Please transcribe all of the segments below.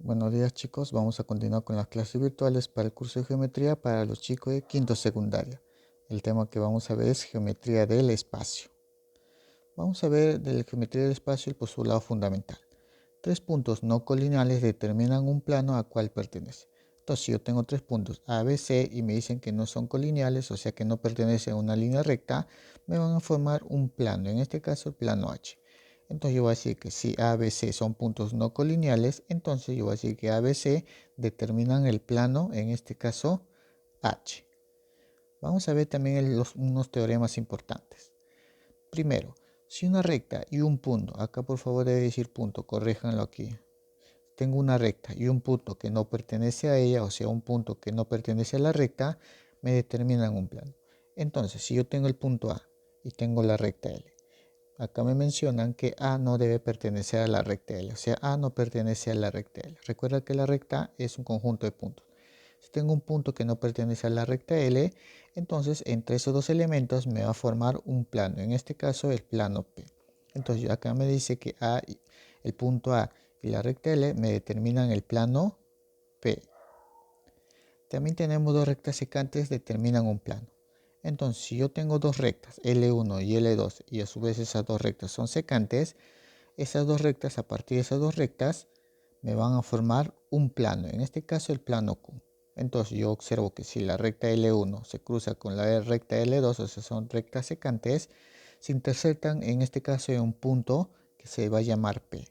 Buenos días chicos, vamos a continuar con las clases virtuales para el curso de geometría para los chicos de quinto secundaria. El tema que vamos a ver es geometría del espacio. Vamos a ver de la geometría del espacio el postulado fundamental. Tres puntos no colineales determinan un plano a cual pertenece. Entonces, si yo tengo tres puntos A, B, C y me dicen que no son colineales, o sea que no pertenecen a una línea recta, me van a formar un plano, en este caso el plano H. Entonces yo voy a decir que si A, B, C son puntos no colineales, entonces yo voy a decir que A, B, C determinan el plano, en este caso H. Vamos a ver también unos teoremas importantes. Primero, si una recta y un punto, acá por favor debe decir punto, corríjanlo aquí. Tengo una recta y un punto que no pertenece a ella, o sea, un punto que no pertenece a la recta, me determinan un plano. Entonces, si yo tengo el punto A y tengo la recta L, acá me mencionan que A no debe pertenecer a la recta L, o sea, A no pertenece a la recta L. Recuerda que la recta es un conjunto de puntos. Si tengo un punto que no pertenece a la recta L, entonces entre esos dos elementos me va a formar un plano, en este caso el plano P. Entonces acá me dice que el punto A y la recta L me determinan el plano P. También tenemos dos rectas secantes determinan un plano. Entonces, si yo tengo dos rectas, L1 y L2, y a su vez esas dos rectas son secantes, esas dos rectas, a partir de esas dos rectas, me van a formar un plano, en este caso el plano Q. Entonces, yo observo que si la recta L1 se cruza con la recta L2, o sea, son rectas secantes, se intersectan en este caso en un punto que se va a llamar P.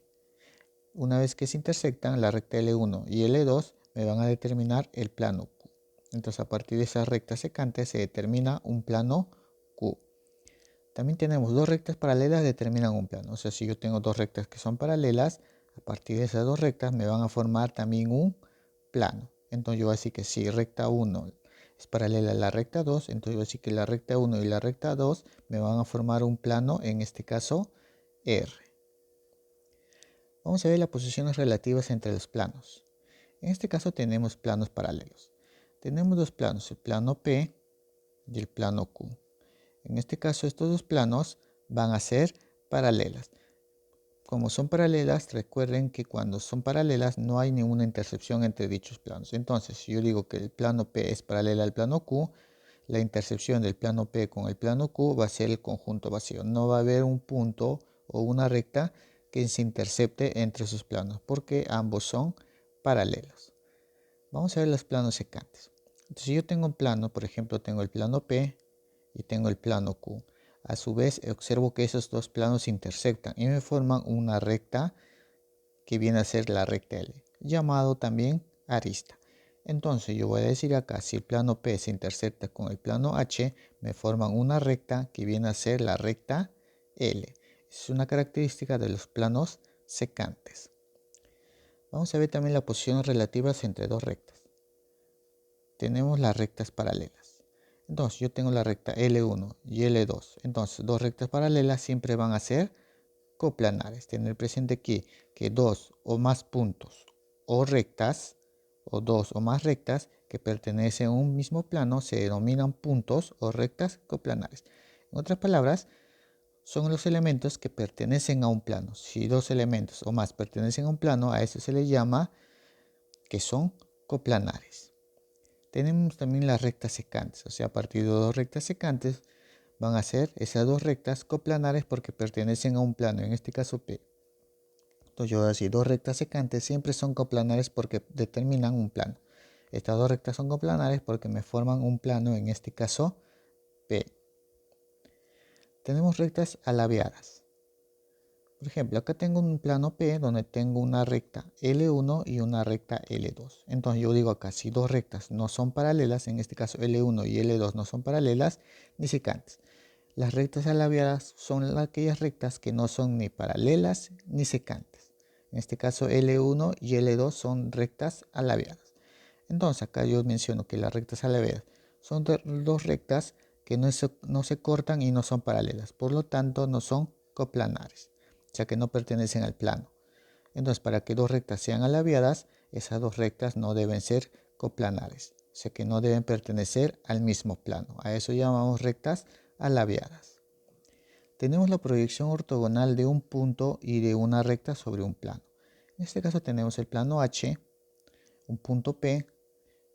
Una vez que se intersectan, la recta L1 y L2 me van a determinar el plano Q. Entonces, a partir de esas rectas secantes se determina un plano Q. También tenemos dos rectas paralelas determinan un plano. O sea, si yo tengo dos rectas que son paralelas, a partir de esas dos rectas me van a formar también un plano. Entonces yo voy a decir que si recta 1 es paralela a la recta 2, entonces yo voy a decir que la recta 1 y la recta 2 me van a formar un plano, en este caso R. Vamos a ver las posiciones relativas entre los planos. En este caso tenemos planos paralelos. Tenemos dos planos, el plano P y el plano Q. En este caso estos dos planos van a ser paralelas. Como son paralelas, recuerden que cuando son paralelas no hay ninguna intersección entre dichos planos. Entonces, si yo digo que el plano P es paralela al plano Q, la intersección del plano P con el plano Q va a ser el conjunto vacío. No va a haber un punto o una recta que se intercepte entre sus planos, porque ambos son paralelos. Vamos a ver los planos secantes. Entonces, si yo tengo un plano, por ejemplo, tengo el plano P y tengo el plano Q. A su vez, observo que esos dos planos se intersectan y me forman una recta que viene a ser la recta L, llamado también arista. Entonces yo voy a decir acá, si el plano P se intersecta con el plano H, me forman una recta que viene a ser la recta L. Es una característica de los planos secantes. Vamos a ver también las posiciones relativas entre dos rectas. Tenemos las rectas paralelas. Entonces yo tengo la recta L1 y L2. Entonces dos rectas paralelas siempre van a ser coplanares. Tener presente aquí que dos o más puntos o rectas o dos o más rectas que pertenecen a un mismo plano se denominan puntos o rectas coplanares. En otras palabras, son los elementos que pertenecen a un plano. Si dos elementos o más pertenecen a un plano, a eso se le llama que son coplanares. Tenemos también las rectas secantes, o sea, a partir de dos rectas secantes van a ser esas dos rectas coplanares porque pertenecen a un plano, en este caso P. Entonces yo voy a decir, dos rectas secantes siempre son coplanares porque determinan un plano. Estas dos rectas son coplanares porque me forman un plano, en este caso P. Tenemos rectas alabeadas. Por ejemplo, acá tengo un plano P donde tengo una recta L1 y una recta L2. Entonces yo digo acá, si dos rectas no son paralelas, en este caso L1 y L2 no son paralelas ni secantes. Las rectas alabeadas son aquellas rectas que no son ni paralelas ni secantes. En este caso L1 y L2 son rectas alabeadas. Entonces acá yo menciono que las rectas alabeadas son dos rectas que no se cortan y no son paralelas. Por lo tanto no son coplanares, ya que no pertenecen al plano. Entonces, para que dos rectas sean alabeadas, esas dos rectas no deben ser coplanares, o sea que no deben pertenecer al mismo plano. A eso llamamos rectas alabeadas. Tenemos la proyección ortogonal de un punto y de una recta sobre un plano. En este caso tenemos el plano H un punto P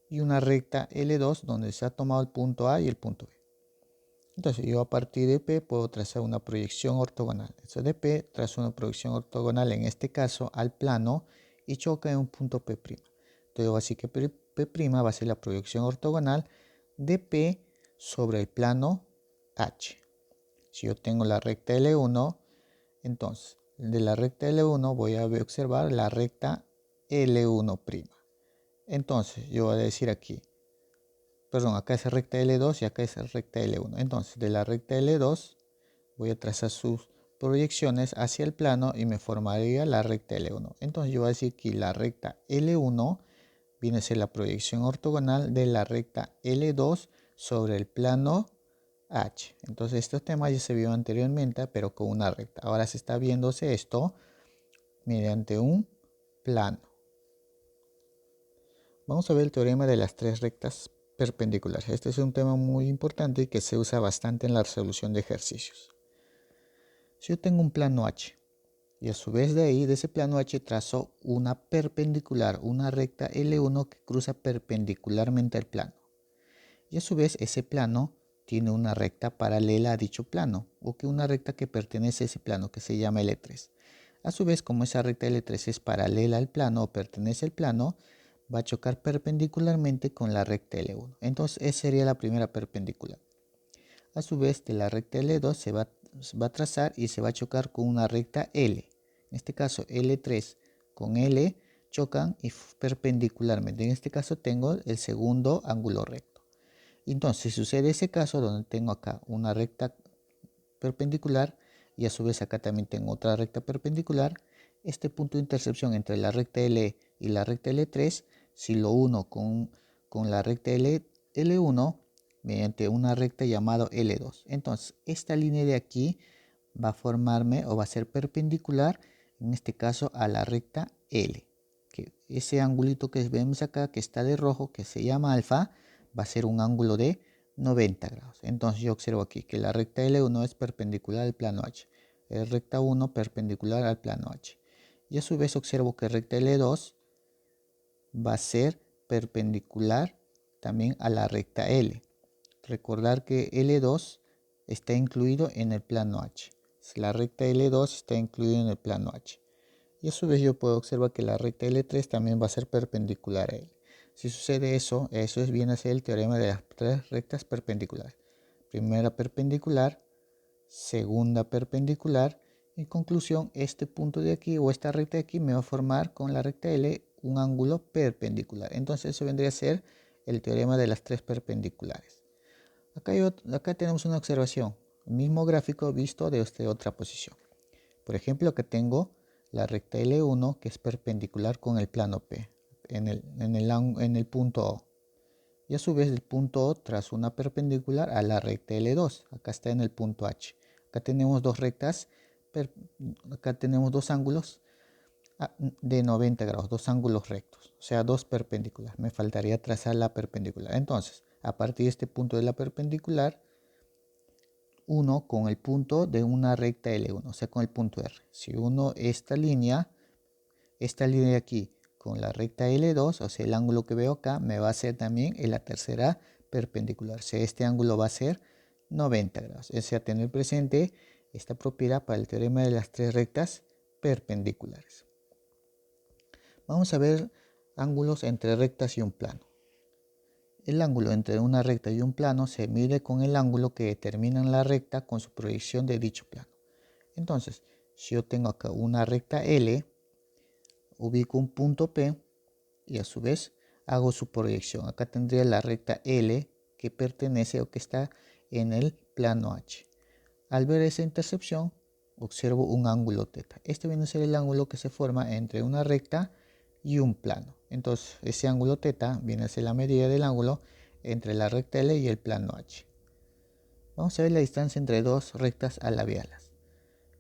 y una recta L2 donde se ha tomado el punto A y el punto B. Entonces yo a partir de P puedo trazar una proyección ortogonal. Entonces de P trazo una proyección ortogonal, en este caso al plano, y choca en un punto P'. Entonces así que P' va a ser la proyección ortogonal de P sobre el plano H. Si yo tengo la recta L1, entonces de la recta L1 voy a observar la recta L1'. Entonces yo voy a decir aquí, perdón, acá es recta L2 y acá es recta L1. Entonces de la recta L2 voy a trazar sus proyecciones hacia el plano y me formaría la recta L1. Entonces yo voy a decir que la recta L1 viene a ser la proyección ortogonal de la recta L2 sobre el plano H. Entonces estos temas ya se vio anteriormente, pero con una recta. Ahora se está viéndose esto mediante un plano. Vamos a ver el teorema de las tres rectas perpendiculares. Este es un tema muy importante y que se usa bastante en la resolución de ejercicios. Si yo tengo un plano H y a su vez de ahí, de ese plano H, trazo una perpendicular, una recta L1 que cruza perpendicularmente al plano. Y a su vez ese plano tiene una recta paralela a dicho plano, o que una recta que pertenece a ese plano, que se llama L3. A su vez, como esa recta L3 es paralela al plano o pertenece al plano, va a chocar perpendicularmente con la recta L1. Entonces esa sería la primera perpendicular. A su vez, de la recta L2 se va a trazar y se va a chocar con una recta L. En este caso L3 con L chocan y perpendicularmente. En este caso tengo el segundo ángulo recto. Entonces si sucede ese caso donde tengo acá una recta perpendicular y a su vez acá también tengo otra recta perpendicular, este punto de intersección entre la recta L y la recta L3, si lo uno con la recta L1 mediante una recta llamada L2. Entonces esta línea de aquí va a formarme o va a ser perpendicular, en este caso a la recta L. Que ese angulito que vemos acá que está de rojo, que se llama alfa, va a ser un ángulo de 90 grados. Entonces yo observo aquí que la recta L1 es perpendicular al plano H. El recta 1 perpendicular al plano H. Y a su vez observo que recta L2 va a ser perpendicular también a la recta L. Recordar que L2 está incluido en el plano H. La recta L2 está incluida en el plano H. Y a su vez yo puedo observar que la recta L3 también va a ser perpendicular a él. Si sucede eso, viene a ser el teorema de las tres rectas perpendiculares. Primera perpendicular, segunda perpendicular, en conclusión, este punto de aquí o esta recta de aquí me va a formar con la recta L un ángulo perpendicular. Entonces eso vendría a ser el teorema de las tres perpendiculares. Acá tenemos una observación, el mismo gráfico visto desde otra posición. Por ejemplo, acá tengo la recta L1 que es perpendicular con el plano P en el punto O. Y a su vez el punto O trazo una perpendicular a la recta L2. Acá está en el punto H. Acá tenemos dos rectas, acá tenemos dos ángulos de 90 grados, dos ángulos rectos, o sea, dos perpendiculares. Me faltaría trazar la perpendicular. Entonces, a partir de este punto de la perpendicular, uno con el punto de una recta L1, o sea, con el punto R. Si uno esta línea de aquí con la recta L2, o sea, el ángulo que veo acá, me va a hacer también en la tercera perpendicular. O sea, este ángulo va a ser 90 grados. O sea, tener presente esta propiedad para el teorema de las tres rectas perpendiculares. Vamos a ver ángulos entre rectas y un plano. El ángulo entre una recta y un plano se mide con el ángulo que determina la recta con su proyección de dicho plano. Entonces, si yo tengo acá una recta L, ubico un punto P y a su vez hago su proyección. Acá tendría la recta L que pertenece o que está en el plano H. Al ver esa intersección, observo un ángulo θ. Este viene a ser el ángulo que se forma entre una recta y un plano. Entonces, ese ángulo θ viene a ser la medida del ángulo entre la recta L y el plano H. Vamos a ver la distancia entre dos rectas alabialas.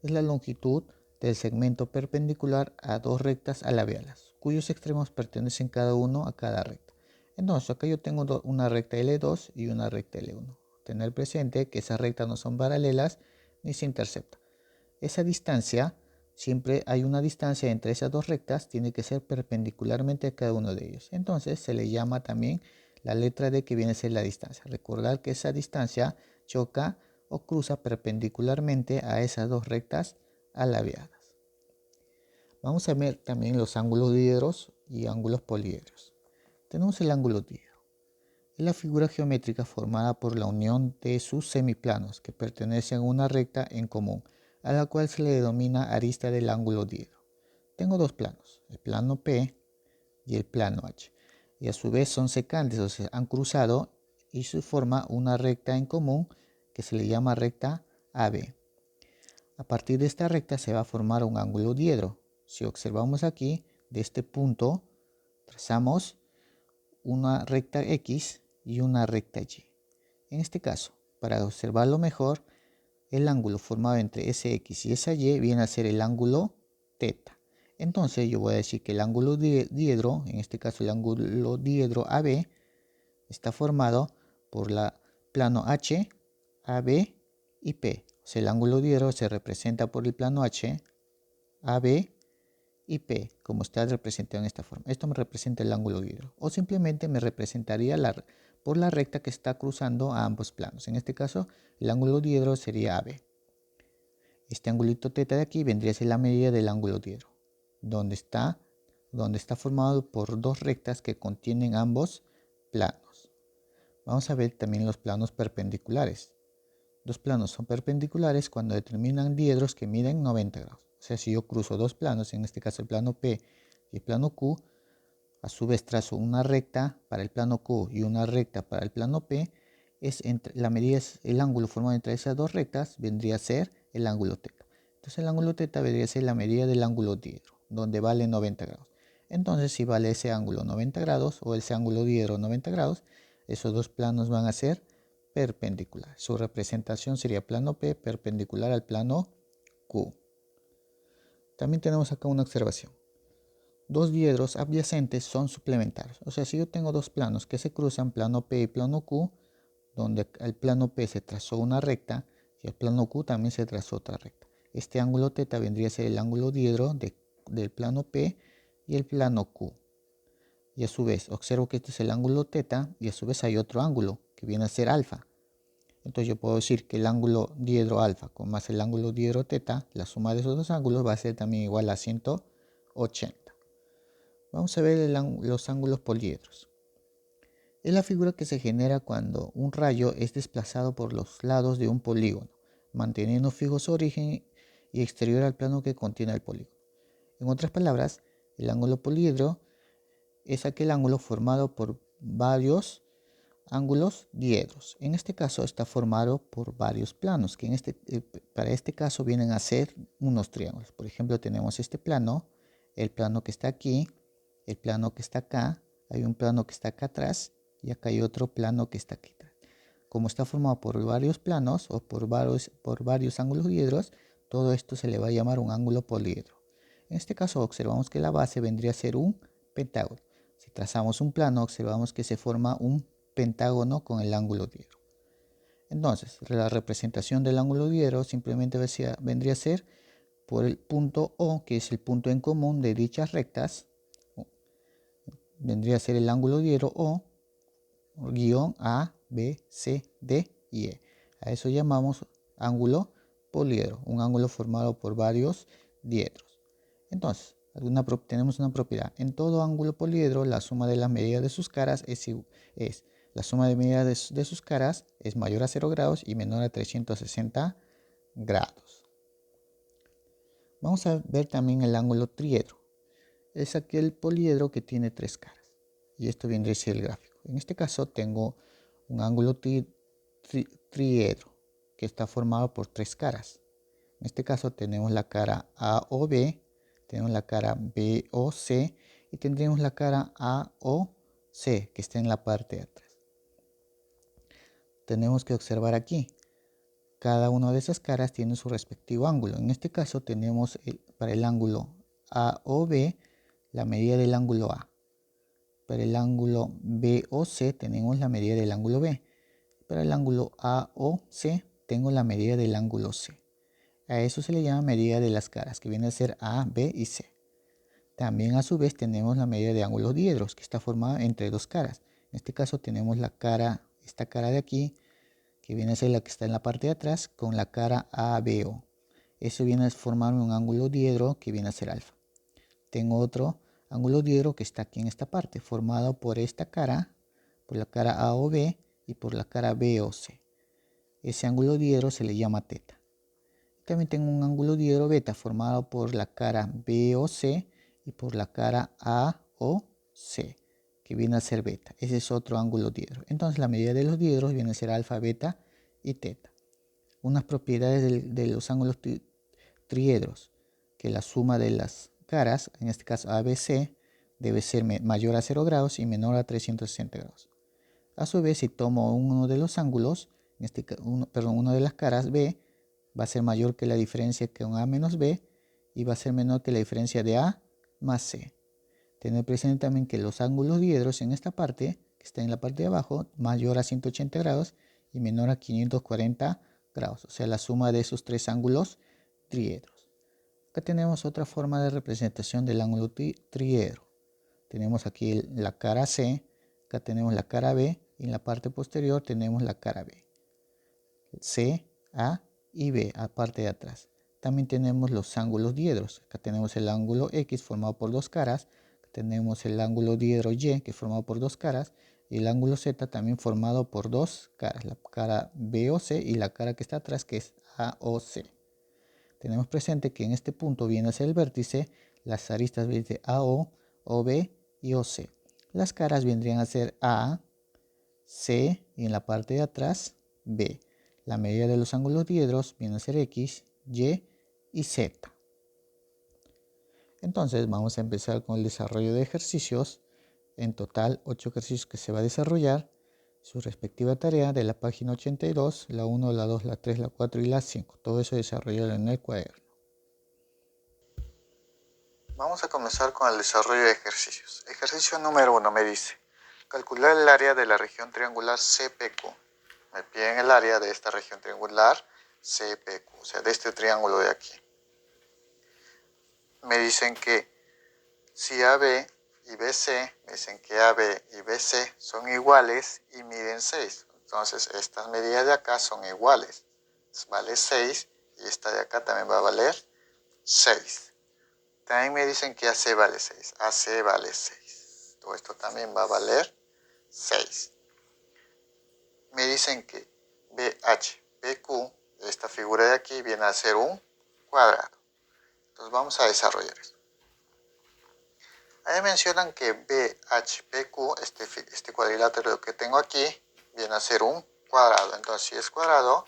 Es la longitud del segmento perpendicular a dos rectas alabialas, cuyos extremos pertenecen cada uno a cada recta. Entonces, acá yo tengo una recta L2 y una recta L1. Tener presente que esas rectas no son paralelas ni se interceptan. Esa distancia, siempre hay una distancia entre esas dos rectas, tiene que ser perpendicularmente a cada uno de ellos. Entonces se le llama también la letra D, que viene a ser la distancia. Recordar que esa distancia choca o cruza perpendicularmente a esas dos rectas alabeadas. Vamos a ver también los ángulos diedros y ángulos poliedros. Tenemos el ángulo diedro. Es la figura geométrica formada por la unión de sus semiplanos que pertenecen a una recta en común, a la cual se le denomina arista del ángulo diedro. Tengo dos planos, el plano P y el plano H, y a su vez son secantes, o sea, han cruzado y se forma una recta en común que se le llama recta AB. A partir de esta recta se va a formar un ángulo diedro. Si observamos aquí, de este punto trazamos una recta X y una recta Y. En este caso, para observarlo mejor, el ángulo formado entre ese X y esa Y viene a ser el ángulo θ. Entonces yo voy a decir que el ángulo diedro, en este caso el ángulo diedro AB, está formado por la plano H, AB y P. O sea, el ángulo diedro se representa por el plano H, AB y P, como está representado en esta forma. Esto me representa el ángulo diedro. O simplemente me representaría por la recta que está cruzando a ambos planos. En este caso, el ángulo diedro sería AB. Este angulito θ de aquí vendría a ser la medida del ángulo diedro, donde está formado por dos rectas que contienen ambos planos. Vamos a ver también los planos perpendiculares. Dos planos son perpendiculares cuando determinan diedros que miden 90 grados. O sea, si yo cruzo dos planos, en este caso el plano P y el plano Q, a su vez trazo una recta para el plano Q y una recta para el plano P, la medida es el ángulo formado entre esas dos rectas, vendría a ser el ángulo θ. Entonces el ángulo θ vendría a ser la medida del ángulo diedro, donde vale 90 grados. Entonces si vale ese ángulo 90 grados o ese ángulo diedro 90 grados, esos dos planos van a ser perpendiculares. Su representación sería plano P perpendicular al plano Q. También tenemos acá una observación. Dos diedros adyacentes son suplementarios. O sea, si yo tengo dos planos que se cruzan, plano P y plano Q, donde al plano P se trazó una recta y al plano Q también se trazó otra recta. Este ángulo θ vendría a ser el ángulo diedro del plano P y el plano Q. Y a su vez, observo que este es el ángulo θ y a su vez hay otro ángulo que viene a ser alfa. Entonces yo puedo decir que el ángulo diedro alfa con más el ángulo diedro θ, la suma de esos dos ángulos va a ser también igual a 180. Vamos a ver los ángulos poliedros. Es la figura que se genera cuando un rayo es desplazado por los lados de un polígono, manteniendo fijo su origen y exterior al plano que contiene el polígono. En otras palabras, el ángulo poliedro es aquel ángulo formado por varios ángulos diedros. En este caso está formado por varios planos, que para este caso vienen a ser unos triángulos. Por ejemplo, tenemos este plano, el plano que está aquí, el plano que está acá, hay un plano que está acá atrás y acá hay otro plano que está aquí atrás. Como está formado por varios planos o por varios ángulos diedros, todo esto se le va a llamar un ángulo poliedro. En este caso observamos que la base vendría a ser un pentágono. Si trazamos un plano, observamos que se forma un pentágono con el ángulo diedro. Entonces, la representación del ángulo diedro simplemente vendría a ser por el punto O, que es el punto en común de dichas rectas. Vendría a ser el ángulo diedro O, guión A, B, C, D y E. A eso llamamos ángulo poliedro, un ángulo formado por varios diedros. Entonces, tenemos una propiedad. En todo ángulo poliedro, la suma de las medidas de sus caras es la suma de medidas de sus caras es mayor a 0 grados y menor a 360 grados. Vamos a ver también el ángulo triedro. Es aquel poliedro que tiene tres caras. Y esto vendría a ser el gráfico. En este caso tengo un ángulo triedro que está formado por tres caras. En este caso tenemos la cara A o B, tenemos la cara B o C y tendremos la cara A o C que está en la parte de atrás. Tenemos que observar aquí. Cada una de esas caras tiene su respectivo ángulo. En este caso tenemos para el ángulo A o B la medida del ángulo A. Para el ángulo B o C tenemos la medida del ángulo B. Para el ángulo A o C tengo la medida del ángulo C. A eso se le llama medida de las caras, que viene a ser A, B y C. También a su vez tenemos la medida de ángulos diedros, que está formada entre dos caras. En este caso tenemos esta cara de aquí, que viene a ser la que está en la parte de atrás, con la cara ABO. Eso viene a formar un ángulo diedro que viene a ser alfa. Tengo otro ángulo diedro que está aquí en esta parte, formado por esta cara, por la cara AOB y por la cara BOC. Ese ángulo diedro se le llama teta. También tengo un ángulo diedro beta formado por la cara BOC y por la cara AOC, que viene a ser beta. Ese es otro ángulo diedro. Entonces la medida de los diedros viene a ser alfa, beta y teta. Unas propiedades de los ángulos triedros, que la suma de las caras, en este caso ABC, debe ser mayor a 0 grados y menor a 360 grados. A su vez, si tomo uno de los ángulos, una de las caras B, va a ser mayor que la diferencia que un A menos B y va a ser menor que la diferencia de A más C. Tener presente también que los ángulos diedros en esta parte, que está en la parte de abajo, mayor a 180 grados y menor a 540 grados, o sea, la suma de esos tres ángulos triedros. Acá tenemos otra forma de representación del ángulo triedro. Tenemos aquí la cara C, acá tenemos la cara B y en la parte posterior tenemos la cara B. C, A y B, a parte de atrás. También tenemos los ángulos diedros. Acá tenemos el ángulo X formado por dos caras. Acá tenemos el ángulo diedro Y, que es formado por dos caras. Y el ángulo Z también formado por dos caras. La cara BOC y la cara que está atrás, que es AOC. Tenemos presente que en este punto viene a ser el vértice. Las aristas de AO, OB y OC. Las caras vendrían a ser A, C y en la parte de atrás B. La medida de los ángulos diedros viene a ser X, Y y Z. Entonces vamos a empezar con el desarrollo de ejercicios. En total 8 ejercicios que se va a desarrollar. Su respectiva tarea de la página 82, la 1, la 2, la 3, la 4 y la 5. Todo eso desarrollado en el cuaderno. Vamos a comenzar con el desarrollo de ejercicios. Ejercicio número 1 me dice: calcular el área de la región triangular CPQ. Me piden el área de esta región triangular CPQ, o sea, de este triángulo de aquí. Me dicen que si AB y BC, me dicen que AB y BC son iguales y miden 6. Entonces, estas medidas de acá son iguales. Entonces, vale 6 y esta de acá también va a valer 6. También me dicen que AC vale 6. AC vale 6. Todo esto también va a valer 6. Me dicen que BHPQ, esta figura de aquí, viene a ser un cuadrado. Entonces vamos a desarrollar eso. Ahí mencionan que BHPQ, este cuadrilátero que tengo aquí, viene a ser un cuadrado. Entonces si es cuadrado,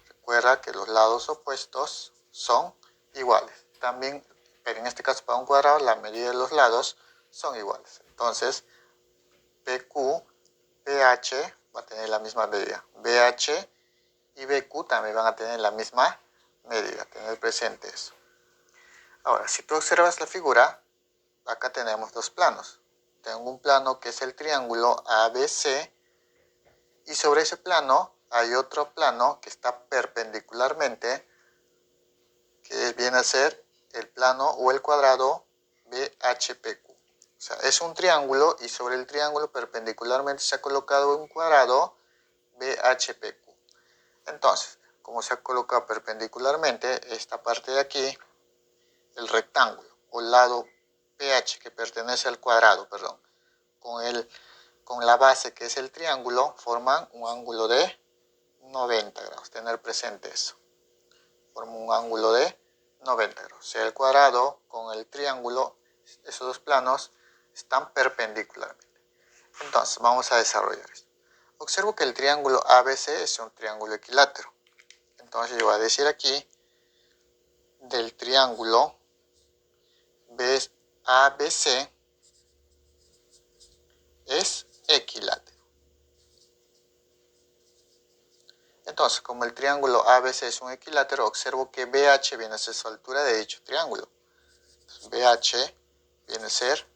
recuerda que los lados opuestos son iguales. También, pero en este caso para un cuadrado, la medida de los lados son iguales. Entonces PQ, PH va a tener la misma medida. BH y BQ también van a tener la misma medida. Tener presente eso. Ahora, si tú observas la figura, acá tenemos dos planos. Tengo un plano que es el triángulo ABC y sobre ese plano hay otro plano que está perpendicularmente, que viene a ser el plano o el cuadrado BHPQ. O sea, es un triángulo y sobre el triángulo perpendicularmente se ha colocado un cuadrado BHPQ. Entonces, como se ha colocado perpendicularmente esta parte de aquí, el rectángulo o lado PH que pertenece al cuadrado, con la base que es el triángulo, forman un ángulo de 90 grados. Tener presente eso. Forma un ángulo de 90 grados. O sea, el cuadrado con el triángulo, esos dos planos están perpendicularmente. Entonces, vamos a desarrollar esto. Observo que el triángulo ABC es un triángulo equilátero. Entonces, yo voy a decir aquí, del triángulo ABC es equilátero. Entonces, como el triángulo ABC es un equilátero, observo que BH viene a ser su altura de dicho triángulo. Entonces, BH viene a ser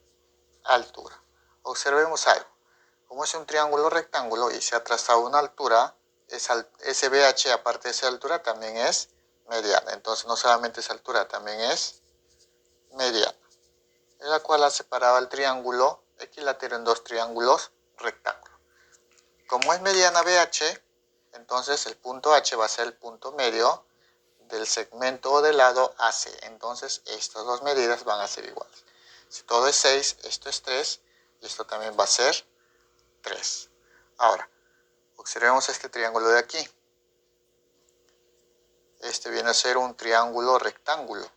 altura. Observemos algo. Como es un triángulo rectángulo y se ha trazado una altura, ese BH, aparte de esa altura, también es mediana. Entonces no solamente es altura, también es mediana, en la cual ha separado el triángulo equilátero en dos triángulos rectángulos. Como es mediana BH, entonces el punto H va a ser el punto medio del segmento o del lado AC. Entonces estas dos medidas van a ser iguales. Si todo es 6, esto es 3 y esto también va a ser 3. Ahora, observemos este triángulo de aquí. Este viene a ser un triángulo rectángulo.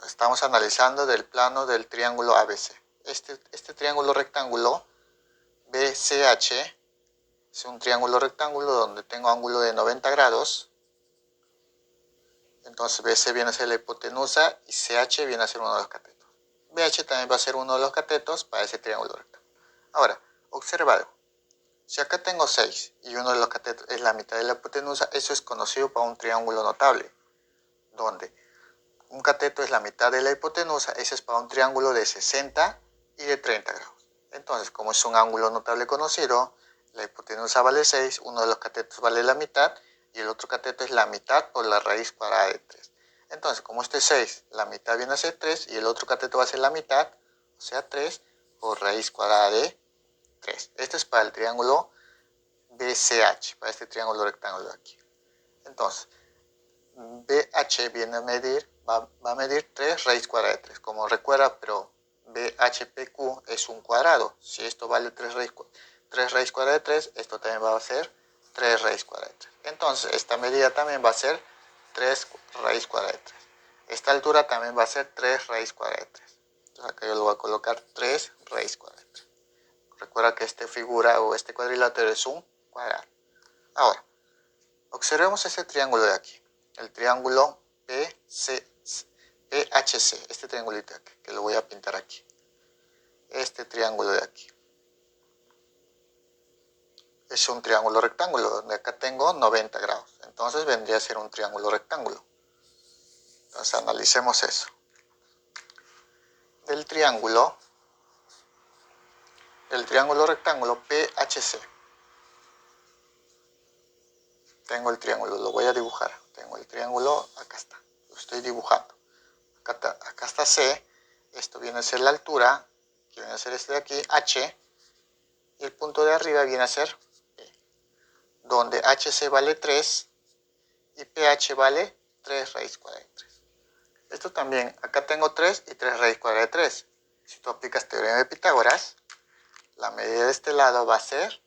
Estamos analizando del plano del triángulo ABC. Este triángulo rectángulo BCH es un triángulo rectángulo donde tengo ángulo de 90 grados. Entonces BC viene a ser la hipotenusa y CH viene a ser uno de los catetos. BH también va a ser uno de los catetos para ese triángulo rectángulo. Ahora, observa algo. Si acá tengo 6 y uno de los catetos es la mitad de la hipotenusa, eso es conocido para un triángulo notable, donde un cateto es la mitad de la hipotenusa, ese es para un triángulo de 60 y de 30 grados. Entonces, como es un ángulo notable conocido, la hipotenusa vale 6, uno de los catetos vale la mitad y el otro cateto es la mitad por la raíz cuadrada de 3. Entonces, como este es 6, la mitad viene a ser 3 y el otro cateto va a ser la mitad, o sea 3 por raíz cuadrada de 3. Este es para el triángulo BCH, para este triángulo rectángulo de aquí. Entonces, BH viene a medir, va a medir 3 raíz cuadrada de 3. Como recuerda, pero BHPQ es un cuadrado. Si esto vale 3 raíz cuadrada de 3, esto también va a ser 3 raíz cuadrada de 3. Entonces, esta medida también va a ser 3 raíz cuadrada de 3. Esta altura también va a ser 3 raíz cuadrada de 3. Entonces, acá yo lo voy a colocar 3 raíz cuadrada de 3. Recuerda que esta figura o este cuadrilátero es un cuadrado. Ahora, observemos este triángulo de aquí. El triángulo PHC, este triangulito de aquí, que lo voy a pintar aquí. Este triángulo de aquí. Es un triángulo rectángulo, donde acá tengo 90 grados. Entonces vendría a ser un triángulo rectángulo. Entonces analicemos eso. Del triángulo rectángulo PHC. Tengo el triángulo, lo voy a dibujar. Tengo el triángulo, acá está. Lo estoy dibujando. Acá está C. Esto viene a ser la altura, que viene a ser este de aquí, H. Y el punto de arriba viene a ser P, donde HC vale 3 y PH vale 3 raíz cuadrada de 3. Esto también, acá tengo 3 y 3 raíz cuadrada de 3. Si tú aplicas teorema de Pitágoras, la medida de este lado va a ser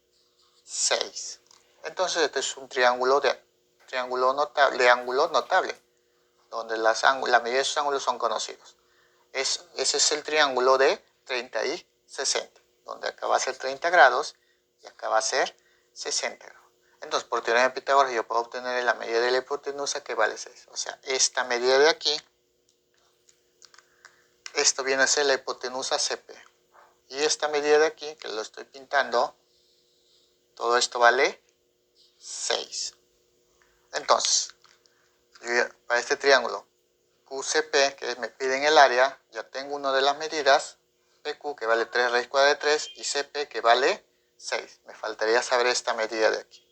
6. Entonces este es un triángulo ángulo notable, donde la medida de sus ángulos son conocidos. Ese es el triángulo de 30 y 60, donde acá va a ser 30 grados y acá va a ser 60 grados. Entonces, por teorema de Pitágoras, yo puedo obtener la medida de la hipotenusa que vale 6. O sea, esta medida de aquí, esto viene a ser la hipotenusa CP. Y esta medida de aquí, que lo estoy pintando, todo esto vale 6. Entonces, para este triángulo QCP, que me piden el área, ya tengo una de las medidas, PQ que vale 3 raíz cuadrada de 3 y CP que vale 6. Me faltaría saber esta medida de aquí.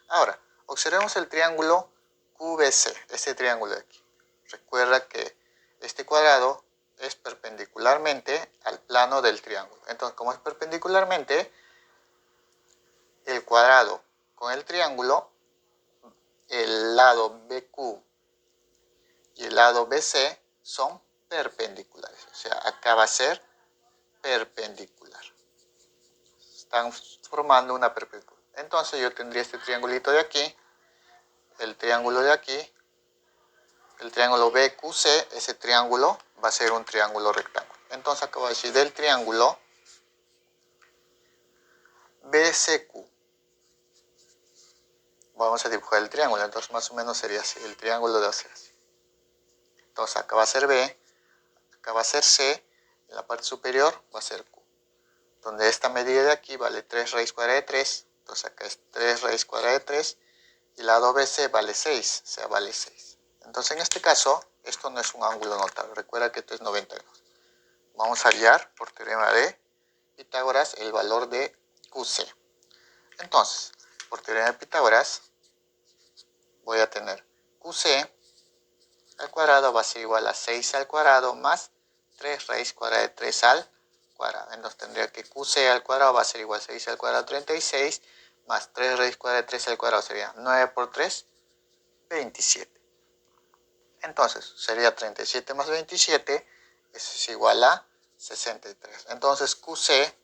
Ahora, observemos el triángulo QBC, este triángulo de aquí. Recuerda que este cuadrado es perpendicularmente al plano del triángulo. Entonces, como es perpendicularmente, el cuadrado con el triángulo, el lado BQ y el lado BC son perpendiculares. O sea, acá va a ser perpendicular. Están formando una perpendicular. Entonces yo tendría este triangulito de aquí, el triángulo de aquí, el triángulo BQC, ese triángulo va a ser un triángulo rectángulo. Entonces acá va a decir del triángulo BCQ. Vamos a dibujar el triángulo, entonces más o menos sería así, el triángulo de así. Entonces acá va a ser B, acá va a ser C, en la parte superior va a ser Q. Donde esta medida de aquí vale 3 raíz cuadrada de 3, entonces acá es 3 raíz cuadrada de 3, y el lado BC vale 6, o sea, vale 6. Entonces en este caso, esto no es un ángulo notable, recuerda que esto es 90 grados. Vamos a hallar por teorema de Pitágoras el valor de QC. Entonces, por teorema de Pitágoras, voy a tener QC al cuadrado va a ser igual a 6 al cuadrado más 3 raíz cuadrada de 3 al cuadrado. Entonces tendría que QC al cuadrado va a ser igual a 6 al cuadrado 36 más 3 raíz cuadrada de 3 al cuadrado sería 9 por 3, 27. Entonces sería 37 más 27, eso es igual a 63. Entonces QC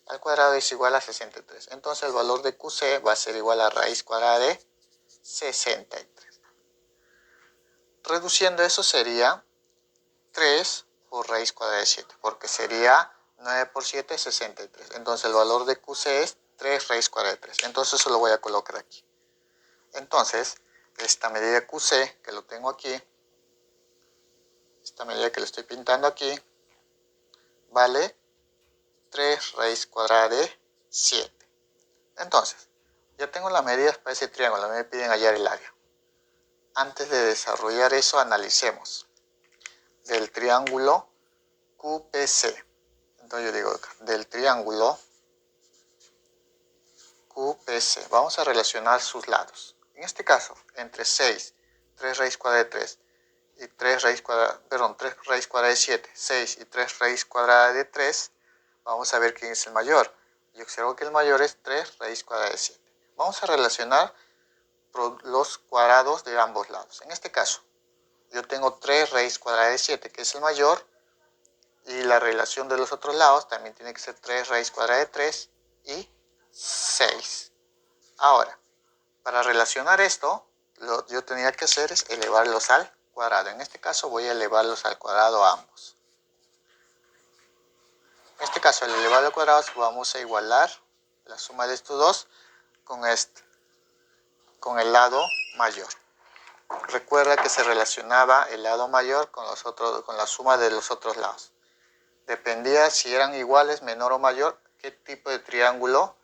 al cuadrado es igual a 63. Entonces el valor de QC va a ser igual a raíz cuadrada de 63. Reduciendo eso sería 3 por raíz cuadrada de 7, porque sería 9 por 7, 63. Entonces el valor de QC es 3 raíz cuadrada de 3. Entonces eso lo voy a colocar aquí. Entonces, esta medida QC, que lo tengo aquí, esta medida que lo estoy pintando aquí, vale 3 raíz cuadrada de 7. Entonces, ya tengo las medidas para ese triángulo, me piden hallar el área. Antes de desarrollar eso, analicemos del triángulo QPC. Entonces yo digo acá, del triángulo QPC, vamos a relacionar sus lados. En este caso, entre 6, 3 raíz cuadrada de 3 y 3 raíz cuadrada, 3 raíz cuadrada de 7, 6 y 3 raíz cuadrada de 3, vamos a ver quién es el mayor. Y observo que el mayor es 3 raíz cuadrada de 7. Vamos a relacionar los cuadrados de ambos lados. En este caso, yo tengo 3 raíz cuadrada de 7, que es el mayor, y la relación de los otros lados también tiene que ser 3 raíz cuadrada de 3 y 6. Ahora, para relacionar esto, lo que yo tenía que hacer es elevarlos al cuadrado. En este caso voy a elevarlos al cuadrado a ambos. En este caso, al elevarlo al cuadrado, vamos a igualar la suma de estos dos con el lado mayor. Recuerda que se relacionaba el lado mayor con la suma de los otros lados. Dependía si eran iguales, menor o mayor, qué tipo de triángulo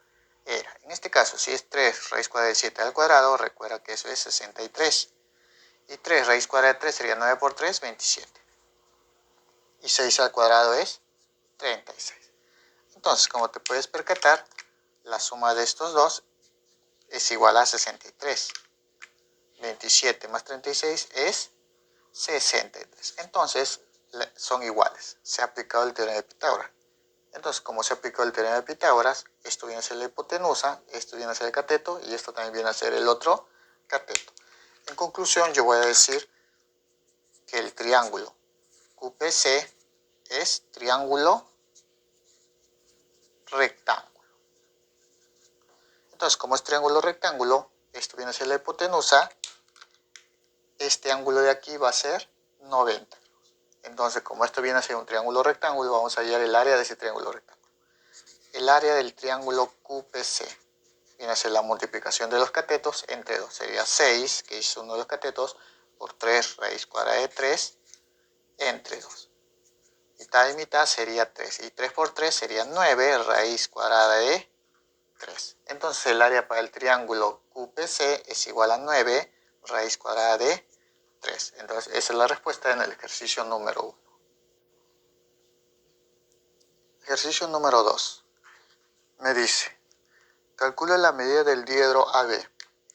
era. En este caso, si es 3 raíz cuadrada de 7 al cuadrado, recuerda que eso es 63. Y 3 raíz cuadrada de 3 sería 9 por 3, 27. Y 6 al cuadrado es 36. Entonces, como te puedes percatar, la suma de estos dos es igual a 63. 27 más 36 es 63. Entonces, son iguales. Se ha aplicado el teorema de Pitágoras. Entonces, como se aplicó el teorema de Pitágoras, esto viene a ser la hipotenusa, esto viene a ser el cateto y esto también viene a ser el otro cateto. En conclusión, yo voy a decir que el triángulo QPC es triángulo rectángulo. Entonces, como es triángulo rectángulo, esto viene a ser la hipotenusa, este ángulo de aquí va a ser 90. Entonces, como esto viene a ser un triángulo rectángulo, vamos a hallar el área de ese triángulo rectángulo. El área del triángulo QPC viene a ser la multiplicación de los catetos entre 2. Sería 6, que es uno de los catetos, por 3 raíz cuadrada de 3 entre 2. Mitad y mitad sería 3. Y 3 por 3 sería 9 raíz cuadrada de 3. Entonces el área para el triángulo QPC es igual a 9 raíz cuadrada de 3. Entonces esa es la respuesta en el ejercicio número 1. Ejercicio número 2. Me dice, calcula la medida del diedro AB.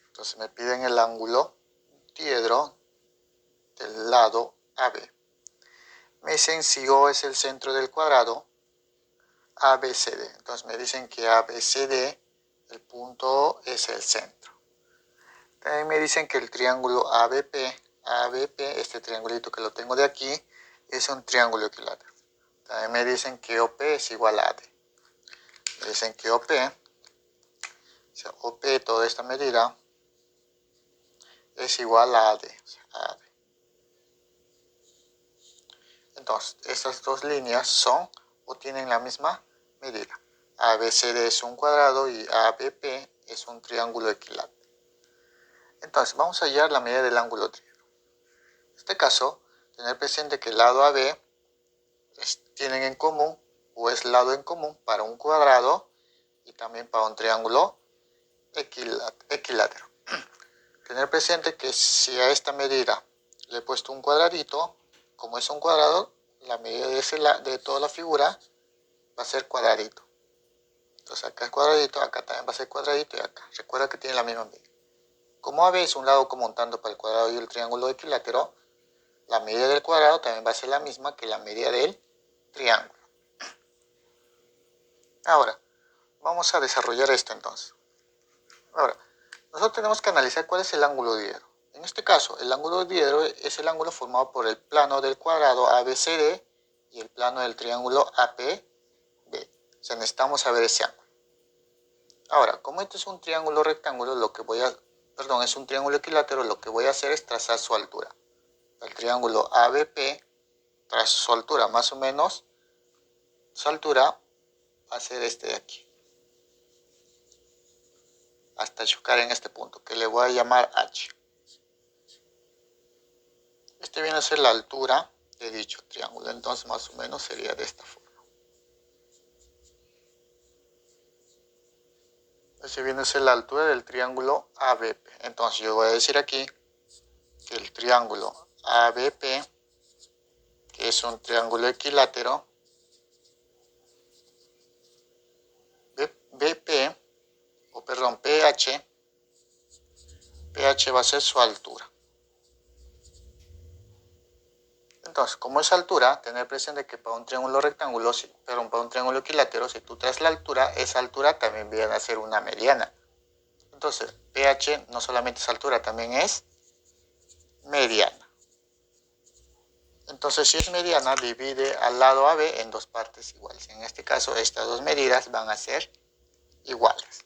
Entonces me piden el ángulo diedro del lado AB. Me dicen si O es el centro del cuadrado, ABCD. Entonces me dicen que ABCD, el punto O es el centro. También me dicen que el triángulo ABP, este triangulito que lo tengo de aquí, es un triángulo equilátero. También me dicen que OP es igual a AD. Me dicen que OP, o sea, OP, toda esta medida, es igual a AD. O sea, AD. Entonces, estas dos líneas son o tienen la misma medida. ABCD es un cuadrado y ABP es un triángulo equilátero. Entonces, vamos a hallar la medida del ángulo triángulo. En este caso, tener presente que el lado AB tienen en común o es lado en común para un cuadrado y también para un triángulo equilátero. Tener presente que si a esta medida le he puesto un cuadradito, como es un cuadrado, la medida de toda la figura va a ser cuadradito. Entonces acá es cuadradito, acá también va a ser cuadradito y acá. Recuerda que tiene la misma medida. como AB es un lado común tanto para el cuadrado y el triángulo equilátero, la medida del cuadrado también va a ser la misma que la medida del triángulo. Ahora, vamos a desarrollar esto entonces. Ahora, nosotros tenemos que analizar cuál es el ángulo diedro. En este caso, el ángulo diedro es el ángulo formado por el plano del cuadrado ABCD y el plano del triángulo APB. O sea, necesitamos saber ese ángulo. Ahora, como este es un triángulo rectángulo, es un triángulo equilátero, lo que voy a hacer es trazar su altura. El triángulo ABP, tras su altura más o menos, su altura va a ser este de aquí. Hasta chocar en este punto, que le voy a llamar H. Este viene a ser la altura de dicho triángulo, entonces más o menos sería de esta forma. Este viene a ser la altura del triángulo ABP. Entonces yo voy a decir aquí que el triángulo ABP, que es un triángulo equilátero, PH va a ser su altura. Entonces, como es altura, tener presente que para un triángulo rectángulo, para un triángulo equilátero, si tú traes la altura, esa altura también viene a ser una mediana. Entonces, PH no solamente es altura, también es mediana. Entonces, si es mediana, divide al lado AB en dos partes iguales. En este caso, estas dos medidas van a ser iguales.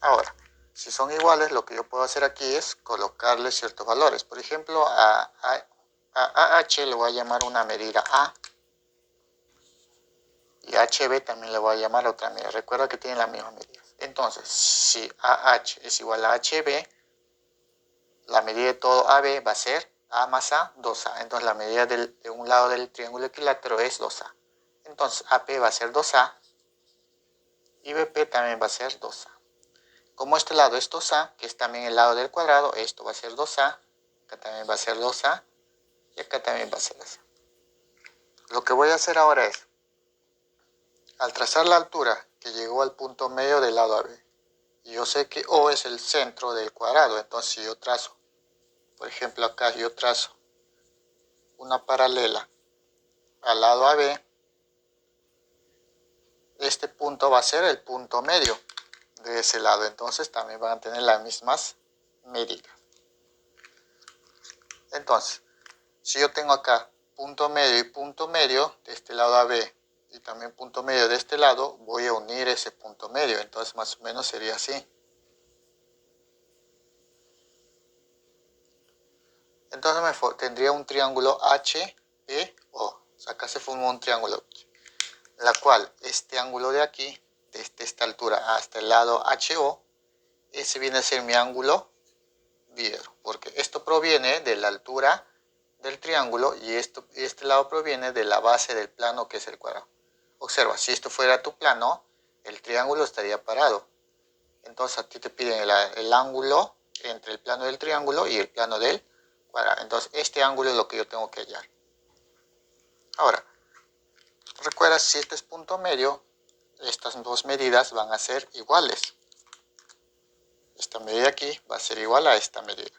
Ahora, si son iguales, lo que yo puedo hacer aquí es colocarle ciertos valores. Por ejemplo, a AH le voy a llamar una medida A. Y HB también le voy a llamar otra medida. Recuerda que tienen las mismas medidas. Entonces, si AH es igual a HB, la medida de todo AB va a ser A más A, 2A. Entonces, la medida de un lado del triángulo equilátero es 2A. Entonces, AP va a ser 2A y BP también va a ser 2A. Como este lado es 2A, que es también el lado del cuadrado, esto va a ser 2A, acá también va a ser 2A y acá también va a ser 2A. Lo que voy a hacer ahora es, al trazar la altura que llegó al punto medio del lado AB, y yo sé que O es el centro del cuadrado, entonces si yo trazo, por ejemplo acá yo trazo una paralela al lado AB, este punto va a ser el punto medio de ese lado, entonces también van a tener las mismas medidas. Entonces, si yo tengo acá punto medio y punto medio de este lado AB y también punto medio de este lado, voy a unir ese punto medio, entonces más o menos sería así. Entonces tendría un triángulo HPO. O sea, acá se formó un triángulo, la cual este ángulo de aquí, desde esta altura hasta el lado HO, ese viene a ser mi ángulo diedro, porque esto proviene de la altura del triángulo y este lado proviene de la base del plano, que es el cuadrado. Observa, si esto fuera tu plano, el triángulo estaría parado. Entonces a ti te piden el ángulo entre el plano del triángulo y el plano del cuadrado. Entonces este ángulo es lo que yo tengo que hallar. Ahora, recuerda, si este es punto medio, estas dos medidas van a ser iguales. Esta medida aquí va a ser igual a esta medida.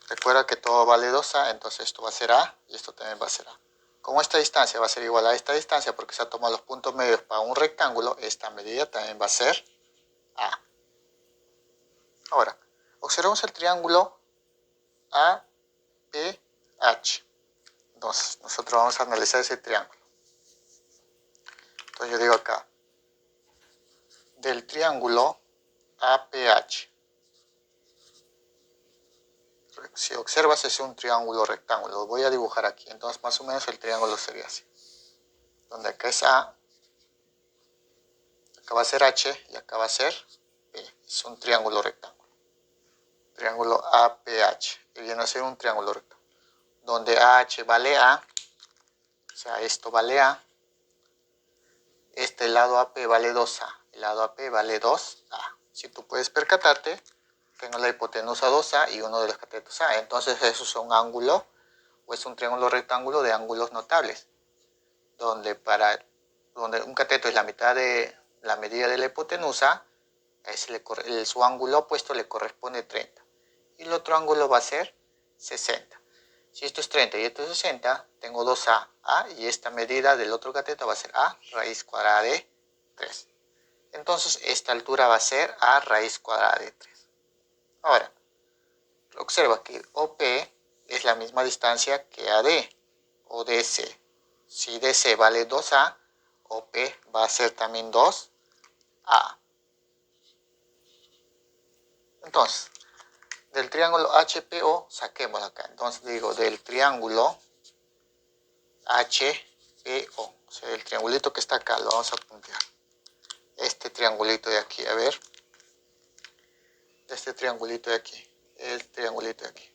Recuerda que todo vale 2A, entonces esto va a ser A y esto también va a ser A. Como esta distancia va a ser igual a esta distancia porque se han tomado los puntos medios para un rectángulo, esta medida también va a ser A. Ahora, observamos el triángulo APH. Entonces, nosotros vamos a analizar ese triángulo. Entonces yo digo acá, del triángulo APH. Si observas, es un triángulo rectángulo. Lo voy a dibujar aquí. Entonces, más o menos el triángulo sería así. Donde acá es A, acá va a ser H y acá va a ser P. Es un triángulo rectángulo. Triángulo APH. Que viene a ser un triángulo rectángulo. Donde AH vale A, o sea, esto vale A. Este lado AP vale 2A. El lado AP vale 2A. Si tú puedes percatarte, tengo la hipotenusa 2A y uno de los catetos A. Entonces, eso es un ángulo, o es un triángulo rectángulo de ángulos notables. Donde un cateto es la mitad de la medida de la hipotenusa su ángulo opuesto le corresponde 30. Y el otro ángulo va a ser 60. Si esto es 30 y esto es 60, tengo 2a. Y esta medida del otro cateto va a ser a raíz cuadrada de 3. Entonces esta altura va a ser a raíz cuadrada de 3. Ahora, observa que OP es la misma distancia que AD o DC. Si DC vale 2A, OP va a ser también 2A. Entonces, del triángulo HPO saquemos acá. Entonces digo, del triángulo HPO, o sea, el triangulito que está acá, lo vamos a puntear. Este triangulito de aquí, a ver. Este triangulito de aquí, el triangulito de aquí.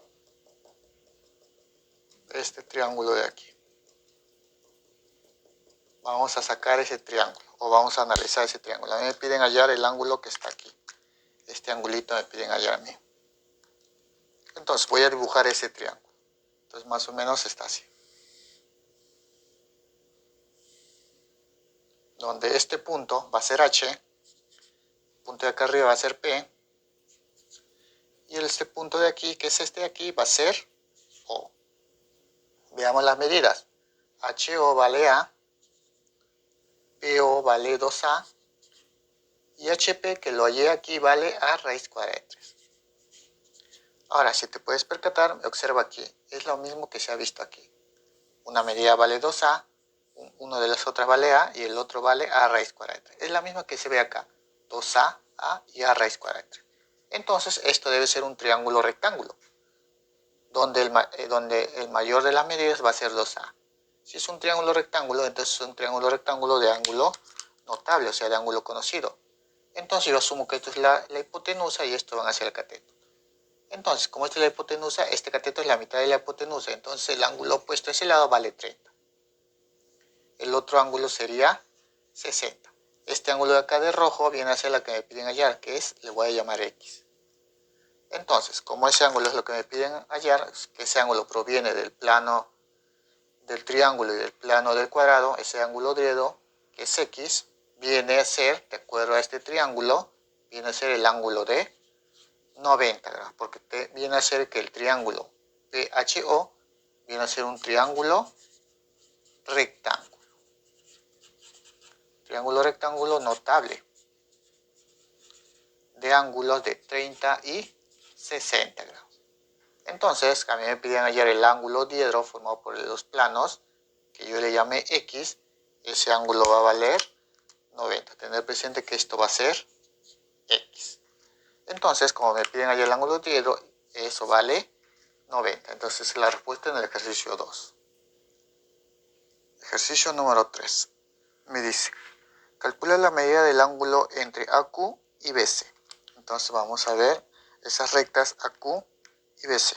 Este triángulo de aquí. Vamos a sacar ese triángulo, o vamos a analizar ese triángulo. A mí me piden hallar el ángulo que está aquí. Este angulito me piden hallar a mí. Entonces voy a dibujar ese triángulo. Entonces más o menos está así. Donde este punto va a ser H, el punto de acá arriba va a ser P, y este punto de aquí, que es este de aquí, va a ser O. Veamos las medidas. HO vale A, PO vale 2A, y HP, que lo hallé aquí, vale A raíz cuadrada de 3. Ahora, si te puedes percatar, observa aquí, es lo mismo que se ha visto aquí. Una medida vale 2A, uno de las otras vale A y el otro vale A raíz cuadrada de 3. Es la misma que se ve acá, 2A, A y A raíz cuadrada de 3. Entonces, esto debe ser un triángulo rectángulo, donde el mayor de las medidas va a ser 2A. Si es un triángulo rectángulo, entonces es un triángulo rectángulo de ángulo notable, o sea, de ángulo conocido. Entonces yo asumo que esto es la hipotenusa y esto van hacia el cateto. Entonces, como esta es la hipotenusa, este cateto es la mitad de la hipotenusa, entonces el ángulo opuesto a ese lado vale 30. El otro ángulo sería 60. Este ángulo de acá de rojo viene a ser la que me piden hallar, que es, le voy a llamar X. Entonces, como ese ángulo es lo que me piden hallar, que ese ángulo proviene del plano del triángulo y del plano del cuadrado, ese ángulo driedo, que es X, viene a ser, de acuerdo a este triángulo, viene a ser el ángulo de 90 grados, porque viene a ser que el triángulo PHO viene a ser un triángulo rectángulo. Triángulo rectángulo notable, de ángulos de 30 y 60 grados. Entonces, a mí me piden hallar el ángulo diedro formado por los planos, que yo le llame X. Ese ángulo va a valer 90. Tener presente que esto va a ser X. Entonces, como me piden hallar el ángulo diedro, eso vale 90. Entonces, la respuesta en el ejercicio 2. Ejercicio número 3. Me dice, calcula la medida del ángulo entre AQ y BC. Entonces, vamos a ver esas rectas AQ y BC.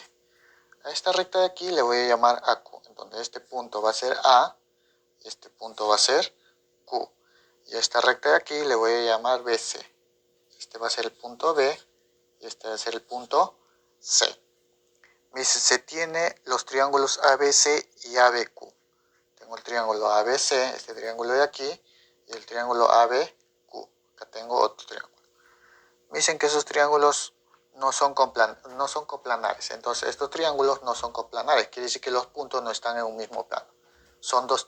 A esta recta de aquí le voy a llamar AQ, en donde este punto va a ser A, este punto va a ser Q. Y a esta recta de aquí le voy a llamar BC. Este va a ser el punto B y este va a ser el punto C. Me dice, se tiene los triángulos ABC y ABQ. Tengo el triángulo ABC, este triángulo de aquí, y el triángulo ABQ. Acá tengo otro triángulo. Me dicen que esos triángulos no son coplanares. Entonces, estos triángulos no son coplanares. Quiere decir que los puntos no están en un mismo plano. Son dos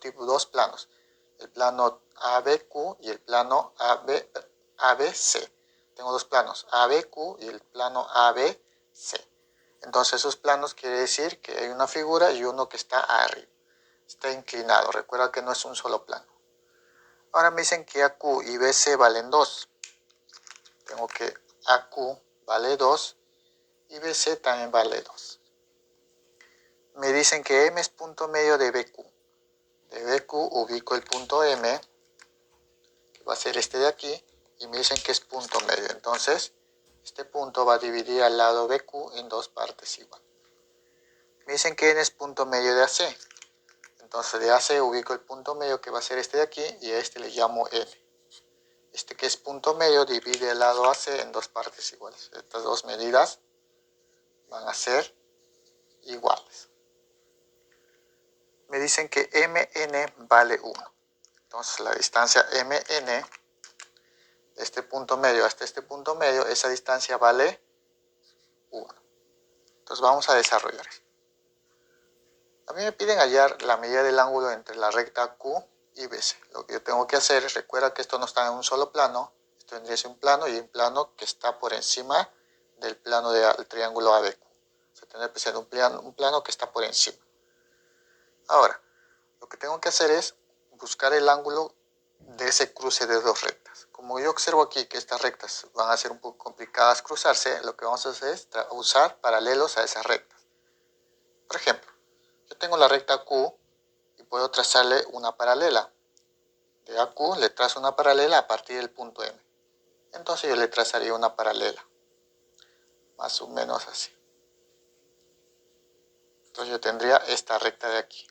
planos. El plano ABQ y el plano ABC. Tengo dos planos, ABQ y el plano ABC. Entonces, esos planos quiere decir que hay una figura y uno que está arriba. Está inclinado. Recuerda que no es un solo plano. Ahora me dicen que AQ y BC valen 2. Tengo que AQ vale 2 y BC también vale 2. Me dicen que M es punto medio de BQ. De BQ ubico el punto M, que va a ser este de aquí, y me dicen que es punto medio. Entonces, este punto va a dividir al lado BQ en dos partes igual. Me dicen que N es punto medio de AC. Entonces, de AC ubico el punto medio, que va a ser este de aquí, y a este le llamo N. Este que es punto medio divide el lado AC en dos partes iguales. Estas dos medidas van a ser iguales. Me dicen que MN vale 1. Entonces la distancia MN de este punto medio hasta este punto medio, esa distancia vale 1. Entonces vamos a desarrollar eso. A mí me piden hallar la medida del ángulo entre la recta Q y BC. Lo que yo tengo que hacer es, recuerda que esto no está en un solo plano, esto vendría a ser un plano y un plano que está por encima del plano del triángulo ABQ. O sea, tendría que ser un plano que está por encima. Ahora, lo que tengo que hacer es buscar el ángulo de ese cruce de dos rectas. Como yo observo aquí que estas rectas van a ser un poco complicadas cruzarse, lo que vamos a hacer es usar paralelos a esas rectas. Por ejemplo, yo tengo la recta Q y puedo trazarle una paralela. De AQ le trazo una paralela a partir del punto M. Entonces yo le trazaría una paralela, más o menos así. Entonces yo tendría esta recta de aquí,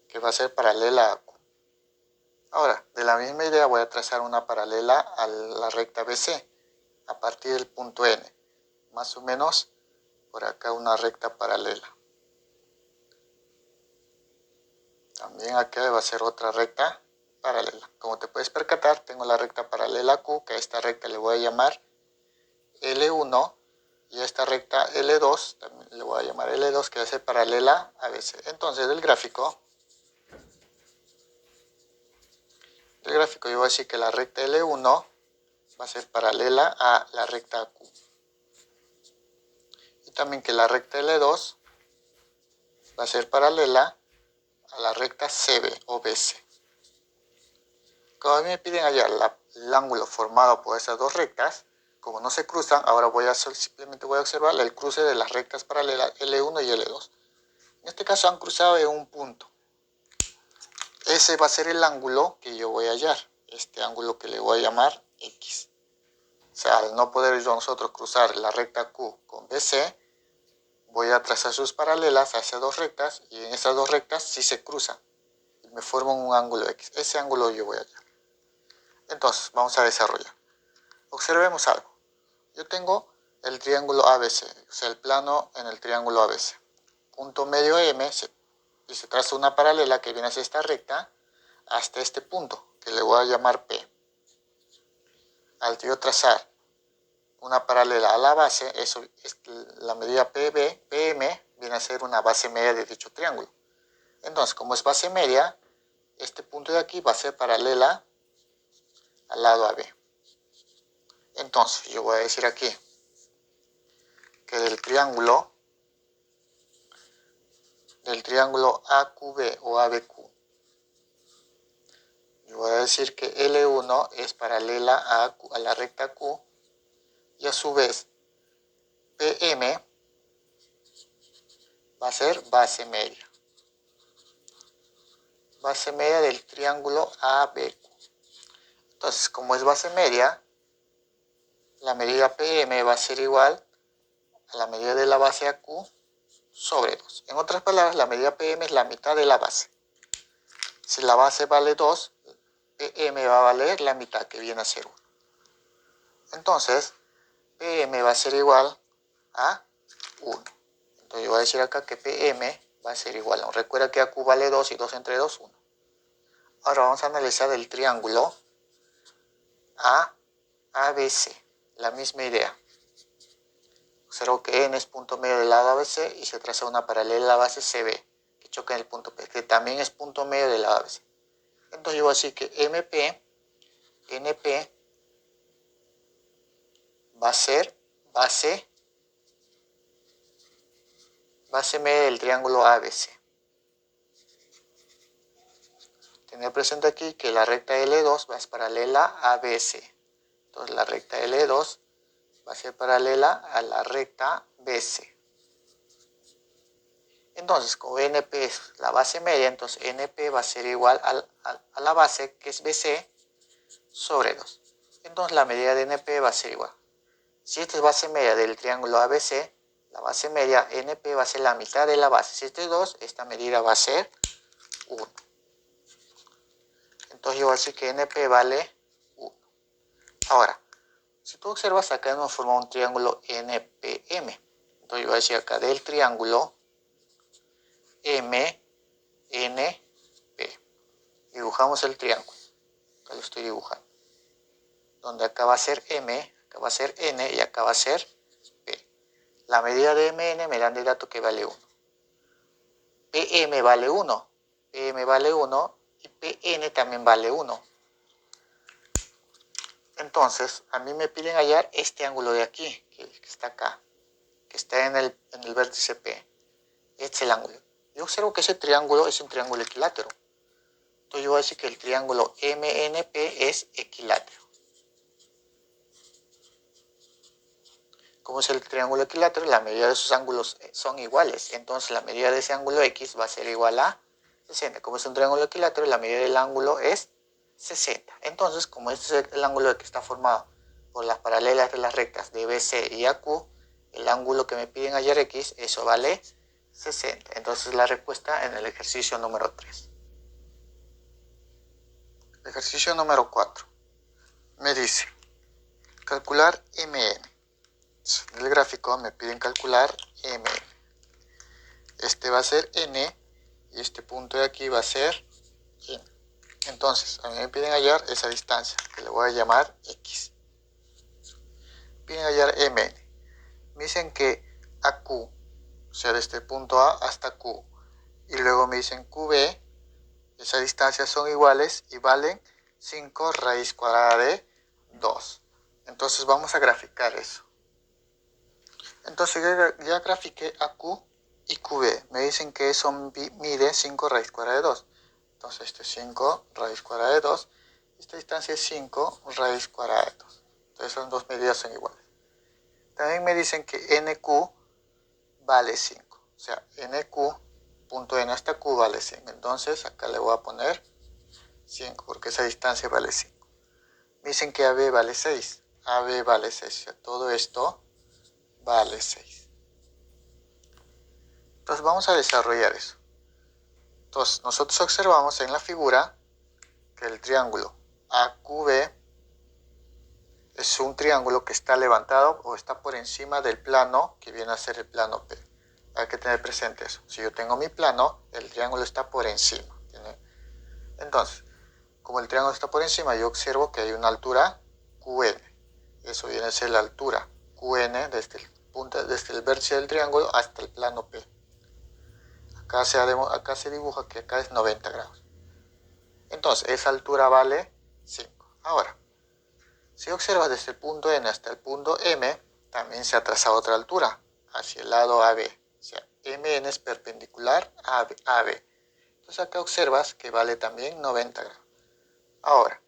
que va a ser paralela a AQ. Ahora, de la misma idea voy a trazar una paralela a la recta BC, a partir del punto N. Más o menos por acá una recta paralela. También acá va a ser otra recta paralela. Como te puedes percatar, tengo la recta paralela a Q, que a esta recta le voy a llamar L1, y a esta recta L2 también le voy a llamar L2, que va a ser paralela a BC. Entonces del gráfico yo voy a decir que la recta L1 va a ser paralela a la recta Q. Y también que la recta L2 va a ser paralela a la recta CB o BC. Como a mí me piden hallar el ángulo formado por esas dos rectas, como no se cruzan, ahora simplemente voy a observar el cruce de las rectas paralelas L1 y L2. En este caso han cruzado en un punto. Ese va a ser el ángulo que yo voy a hallar, este ángulo que le voy a llamar X. O sea, al no poder nosotros cruzar la recta Q con BC, voy a trazar sus paralelas a esas dos rectas, y en esas dos rectas sí se cruzan y me forman un ángulo X. Ese ángulo yo voy a hallar. Entonces, vamos a desarrollar. Observemos algo. Yo tengo el triángulo ABC, o sea, el plano en el triángulo ABC. Punto medio M, y se traza una paralela que viene hacia esta recta hasta este punto, que le voy a llamar P. Al yo trazar una paralela a la base, eso es la medida PM viene a ser una base media de dicho triángulo. Entonces, como es base media, este punto de aquí va a ser paralela al lado AB. Entonces, yo voy a decir aquí que del triángulo AQB o ABQ, yo voy a decir que L1 es paralela a la recta Q, y a su vez PM va a ser base media del triángulo ABQ. Entonces, como es base media, la medida PM va a ser igual a la medida de la base AQ sobre 2. En otras palabras, la medida PM es la mitad de la base. Si la base vale 2, PM va a valer la mitad, que viene a ser 1. Entonces, PM va a ser igual a 1. Entonces yo voy a decir acá que PM va a ser igual a 1. Recuerda que AQ vale 2 y 2 entre 2, 1. Ahora vamos a analizar el triángulo ABC. La misma idea. Observo que N es punto medio del lado ABC y se traza una paralela a la base CB, que choca en el punto P, que también es punto medio del lado ABC. Entonces yo voy a decir que NP va a ser base media del triángulo ABC. Tener presente aquí que la recta L2 va a ser paralela a BC. Entonces la recta L2 va a ser paralela a la recta BC. Entonces, como NP es la base media, entonces NP va a ser igual a la base, que es BC, sobre 2. Entonces la medida de NP va a ser igual. Si esta es base media del triángulo ABC, la base media NP va a ser la mitad de la base. Si este es 2, esta medida va a ser 1. Entonces yo voy a decir que NP vale 1. Ahora, si tú observas acá hemos formado un triángulo NPM. Entonces yo voy a decir acá del triángulo MNP. Dibujamos el triángulo. Acá lo estoy dibujando. donde acá va a ser M, acá va a ser N y acá va a ser P. La medida de Mn me dan de dato que vale 1. Pm vale 1, Pm vale 1 y Pn también vale 1. Entonces, a mí me piden hallar este ángulo de aquí, que está acá, que está en el vértice P. Este es el ángulo. Yo observo que ese triángulo es un triángulo equilátero. Entonces yo voy a decir que el triángulo MNP es equilátero. Como es el triángulo equilátero, la medida de sus ángulos son iguales. Entonces la medida de ese ángulo X va a ser igual a 60. Como es un triángulo equilátero, la medida del ángulo es 60. Entonces, como este es el ángulo que está formado por las paralelas de las rectas de BC y AQ, el ángulo que me piden hallar X, eso vale 60. Entonces la respuesta en el ejercicio número 3. Ejercicio número 4. Me dice, calcular MN. En el gráfico me piden calcular MN. Este va a ser N y este punto de aquí va a ser N. Entonces, a mí me piden hallar esa distancia, que le voy a llamar X. Piden hallar MN. Me dicen que AQ, o sea, desde el punto A hasta Q, y luego me dicen QB, esas distancias son iguales y valen 5 raíz cuadrada de 2. Entonces vamos a graficar eso. Entonces ya grafiqué AQ y QB. Me dicen que eso mide 5 raíz cuadrada de 2. Entonces este es 5 raíz cuadrada de 2. Esta distancia es 5 raíz cuadrada de 2. Entonces esas dos medidas son iguales. También me dicen que NQ vale 5. O sea, NQ, punto N hasta Q vale 5. Entonces acá le voy a poner 5 porque esa distancia vale 5. Me dicen que AB vale 6. AB vale 6. O sea, todo esto vale 6. Entonces vamos a desarrollar eso. Entonces nosotros observamos en la figura que el triángulo AQB es un triángulo que está levantado o está por encima del plano que viene a ser el plano P. Hay que tener presente eso. Si yo tengo mi plano, el triángulo está por encima. Entonces, como el triángulo está por encima, yo observo que hay una altura QN. Eso viene a ser la altura QN desde el vértice del triángulo hasta el plano P. Acá se dibuja que acá es 90 grados. Entonces, esa altura vale 5. Ahora, si observas desde el punto N hasta el punto M, también se ha trazado otra altura, hacia el lado AB. O sea, MN es perpendicular a AB. Entonces acá observas que vale también 90 grados. Ahora,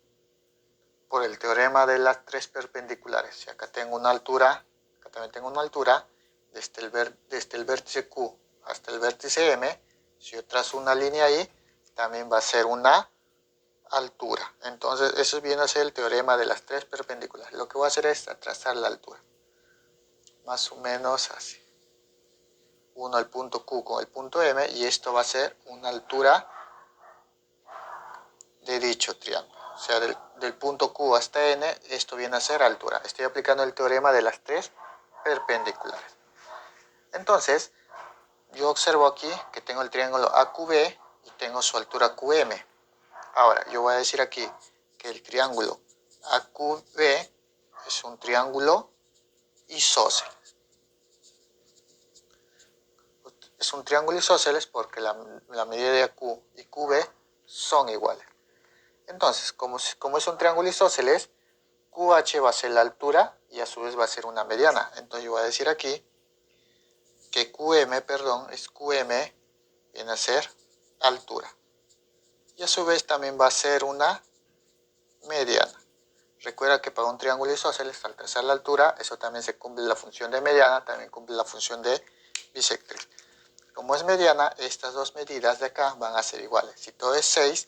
por el teorema de las tres perpendiculares, si acá tengo una altura, acá también tengo una altura, desde el vértice Q hasta el vértice M, si yo trazo una línea ahí, también va a ser una altura. Entonces eso viene a ser el teorema de las tres perpendiculares. Lo que voy a hacer es trazar la altura, más o menos así. Uno al punto Q con el punto M, y esto va a ser una altura de dicho triángulo. O sea, del punto Q hasta N, esto viene a ser altura. Estoy aplicando el teorema de las tres perpendiculares. Entonces, yo observo aquí que tengo el triángulo AQB y tengo su altura QM. Ahora, yo voy a decir aquí que el triángulo AQB es un triángulo isósceles. Es un triángulo isósceles porque la medida de AQ y QB son iguales. Entonces, como es un triángulo isósceles, QH va a ser la altura y a su vez va a ser una mediana. Entonces yo voy a decir aquí que es QM, viene a ser altura. Y a su vez también va a ser una mediana. Recuerda que para un triángulo isósceles, al trazar la altura, eso también se cumple la función de mediana, también cumple la función de bisectriz. Como es mediana, estas dos medidas de acá van a ser iguales. Si todo es 6,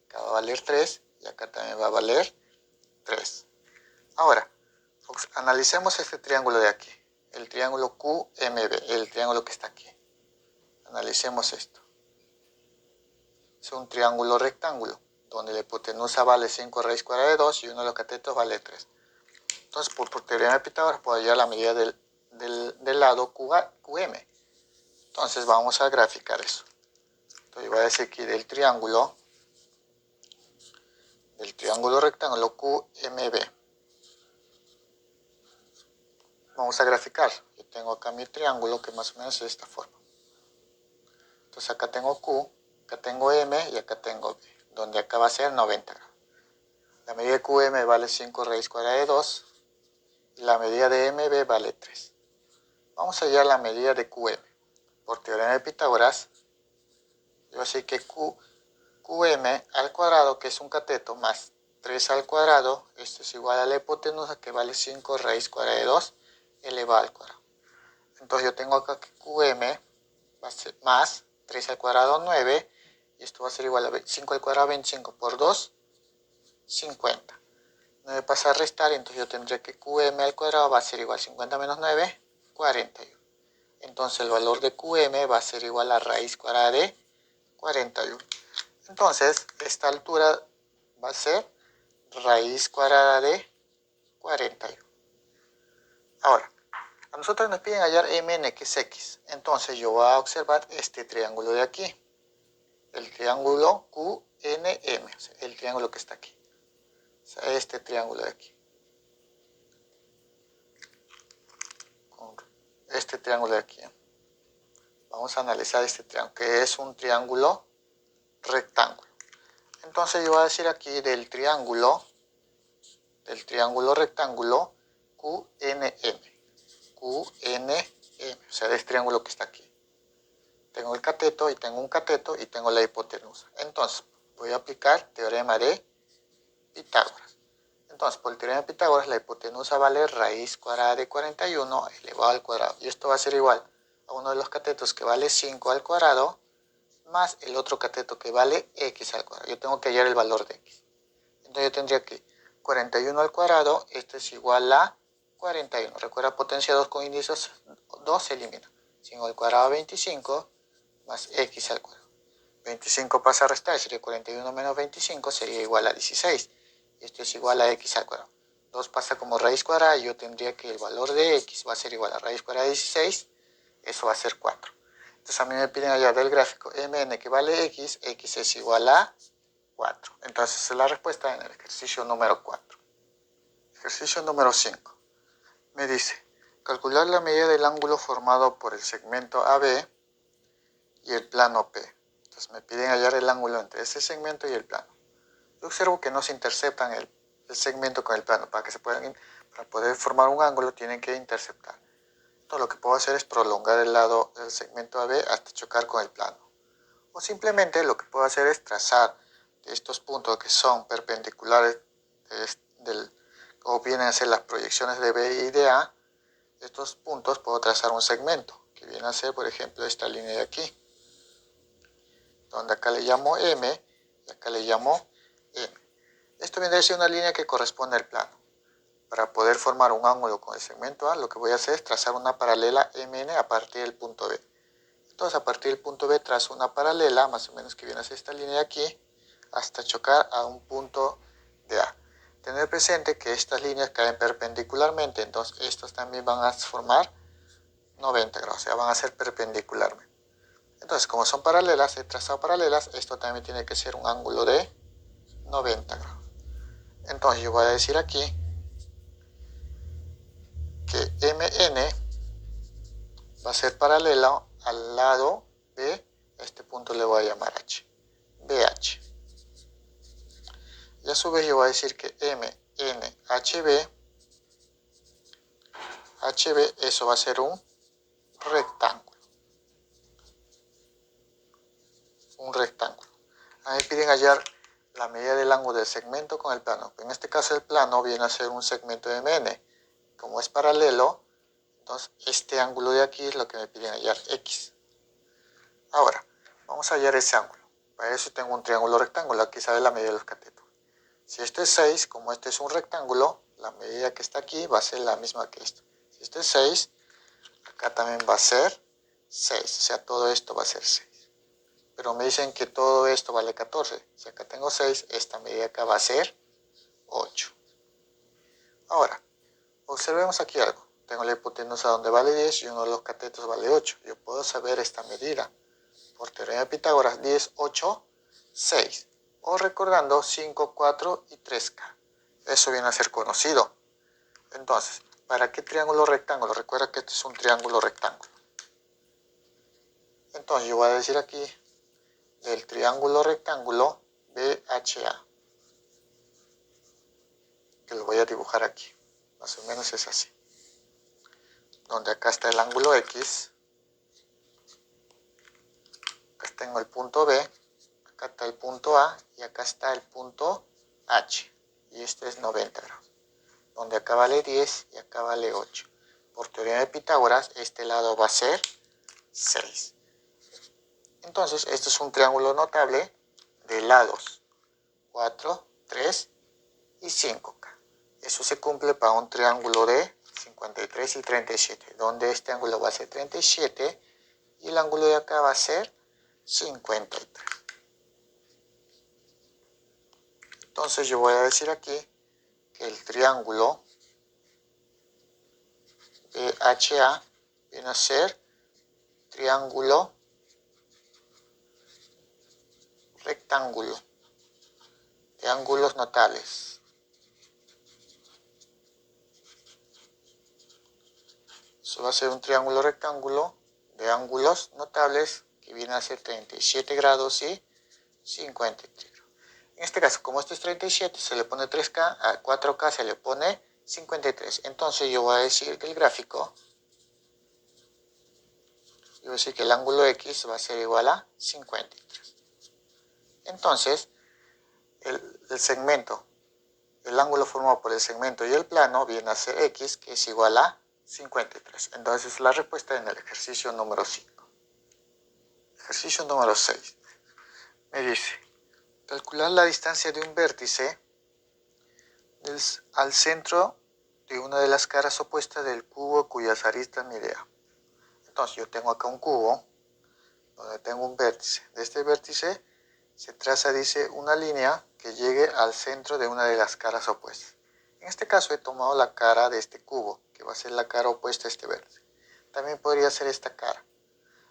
acá va a valer 3 y acá también va a valer 3. Ahora, analicemos este triángulo de aquí, el triángulo QMB, el triángulo que está aquí. Analicemos esto. Es un triángulo rectángulo, donde la hipotenusa vale 5 raíz cuadrada de 2 y uno de los catetos vale 3. Entonces, por teorema de Pitágoras, puedo hallar la medida del lado QM. Entonces, vamos a graficar eso. Entonces, voy a decir aquí del triángulo rectángulo QMB. vamos a graficar. Yo tengo acá mi triángulo que más o menos es de esta forma. Entonces acá tengo Q, acá tengo M y acá tengo B, donde acá va a ser 90 grados. La medida de QM vale 5 raíz cuadrada de 2 y la medida de MB vale 3. Vamos a hallar la medida de QM. Por teorema de Pitágoras, yo voy a decir que QM al cuadrado, que es un cateto, más 3 al cuadrado, esto es igual a la hipotenusa, que vale 5 raíz cuadrada de 2 elevado al cuadrado. Entonces yo tengo acá que QM va a ser más 3 al cuadrado 9, y esto va a ser igual a 5 al cuadrado 25 por 2, 50. 9 pasa a restar, entonces yo tendré que QM al cuadrado va a ser igual a 50 menos 9, 41. Entonces el valor de QM va a ser igual a raíz cuadrada de 41. Entonces esta altura va a ser raíz cuadrada de 41. Ahora, a nosotros nos piden hallar MN, que es X. Entonces yo voy a observar este triángulo de aquí. El triángulo QNM, o sea, el triángulo que está aquí. O sea, este triángulo de aquí. Este triángulo de aquí. Vamos a analizar este triángulo, que es un triángulo rectángulo. Entonces yo voy a decir aquí del triángulo rectángulo QNM. QNM, o sea, de este triángulo que está aquí. Tengo el cateto y tengo un cateto y tengo la hipotenusa. Entonces voy a aplicar teorema de Pitágoras. Entonces por el teorema de Pitágoras la hipotenusa vale raíz cuadrada de 41 elevado al cuadrado. Y esto va a ser igual a uno de los catetos que vale 5 al cuadrado más el otro cateto que vale x al cuadrado. Yo tengo que hallar el valor de x. Entonces yo tendría que 41 al cuadrado, esto es igual a 41. Recuerda, potencia 2 con índices 2 se elimina. 5 al cuadrado 25 más x al cuadrado. 25 pasa a restar, sería 41 menos 25, sería igual a 16. Esto es igual a x al cuadrado. 2 pasa como raíz cuadrada y yo tendría que el valor de x va a ser igual a raíz cuadrada de 16, eso va a ser 4. Entonces a mí me piden hallar del gráfico mn que vale x, x es igual a 4. Entonces esa es la respuesta en el ejercicio número 4. Ejercicio número 5. Me dice, calcular la medida del ángulo formado por el segmento AB y el plano P. Entonces me piden hallar el ángulo entre ese segmento y el plano. Yo observo que no se interceptan el segmento con el plano. Para poder formar un ángulo tienen que interceptar. Entonces lo que puedo hacer es prolongar el lado del segmento AB hasta chocar con el plano. O simplemente lo que puedo hacer es trazar de estos puntos que son perpendiculares o vienen a ser las proyecciones de B y de A. Estos puntos puedo trazar un segmento que viene a ser, por ejemplo, esta línea de aquí, donde acá le llamo M y acá le llamo M. Esto viene a ser una línea que corresponde al plano. Para poder formar un ángulo con el segmento A, lo que voy a hacer es trazar una paralela MN a partir del punto B. Entonces a partir del punto B trazo una paralela, más o menos que viene a ser esta línea de aquí, hasta chocar a un punto de A. Tener presente que estas líneas caen perpendicularmente, entonces estas también van a formar 90 grados, o sea, van a ser perpendicularmente. Entonces, como son paralelas, he trazado paralelas, esto también tiene que ser un ángulo de 90 grados. Entonces yo voy a decir aquí que MN va a ser paralelo al lado B, a este punto le voy a llamar H, BH. Y a su vez yo voy a decir que MNHB, HB, eso va a ser un rectángulo. Un rectángulo. A mí me piden hallar la medida del ángulo del segmento con el plano. En este caso el plano viene a ser un segmento de MN. Como es paralelo, entonces este ángulo de aquí es lo que me piden hallar, X. Ahora, vamos a hallar ese ángulo. Para eso tengo un triángulo rectángulo, aquí sale la medida de los catetos. Si esto es 6, como este es un rectángulo, la medida que está aquí va a ser la misma que esto. Si esto es 6, acá también va a ser 6, o sea, todo esto va a ser 6. Pero me dicen que todo esto vale 14. Si acá tengo 6, esta medida acá va a ser 8. Ahora, observemos aquí algo. Tengo la hipotenusa donde vale 10 y uno de los catetos vale 8. Yo puedo saber esta medida. Por teorema de Pitágoras, 10, 8, 6. O recordando 5, 4 y 3K. Eso viene a ser conocido. Entonces, ¿Para qué triángulo rectángulo? Recuerda que este es un triángulo rectángulo. Entonces yo voy a decir aquí del triángulo rectángulo BHA, que lo voy a dibujar aquí. Más o menos es así. Donde acá está el ángulo X, acá tengo el punto B, acá está el punto A y acá está el punto H. Y este es 90 grados. Donde acá vale 10 y acá vale 8. Por teorema de Pitágoras, este lado va a ser 6. Entonces, esto es un triángulo notable de lados 4, 3 y 5K. Eso se cumple para un triángulo de 53 y 37, donde este ángulo va a ser 37 y el ángulo de acá va a ser 53. Entonces yo voy a decir aquí que el triángulo BHA viene a ser triángulo rectángulo de ángulos notables. Eso va a ser un triángulo rectángulo de ángulos notables que viene a ser 37 grados y 53 grados. En este caso, como esto es 37, se le pone 3K, a 4K se le pone 53. Entonces yo voy a decir que el gráfico, yo voy a decir que el ángulo X va a ser igual a 53. Entonces, el segmento, el ángulo formado por el segmento y el plano viene a ser X, que es igual a 53. Entonces la respuesta en el ejercicio número 5. Ejercicio número 6. Me dice, calcular la distancia de un vértice al centro de una de las caras opuestas del cubo cuyas aristas mide A. Entonces yo tengo acá un cubo donde tengo un vértice. De este vértice se traza, dice, una línea que llegue al centro de una de las caras opuestas. En este caso he tomado la cara de este cubo, que va a ser la cara opuesta a este vértice. También podría ser esta cara,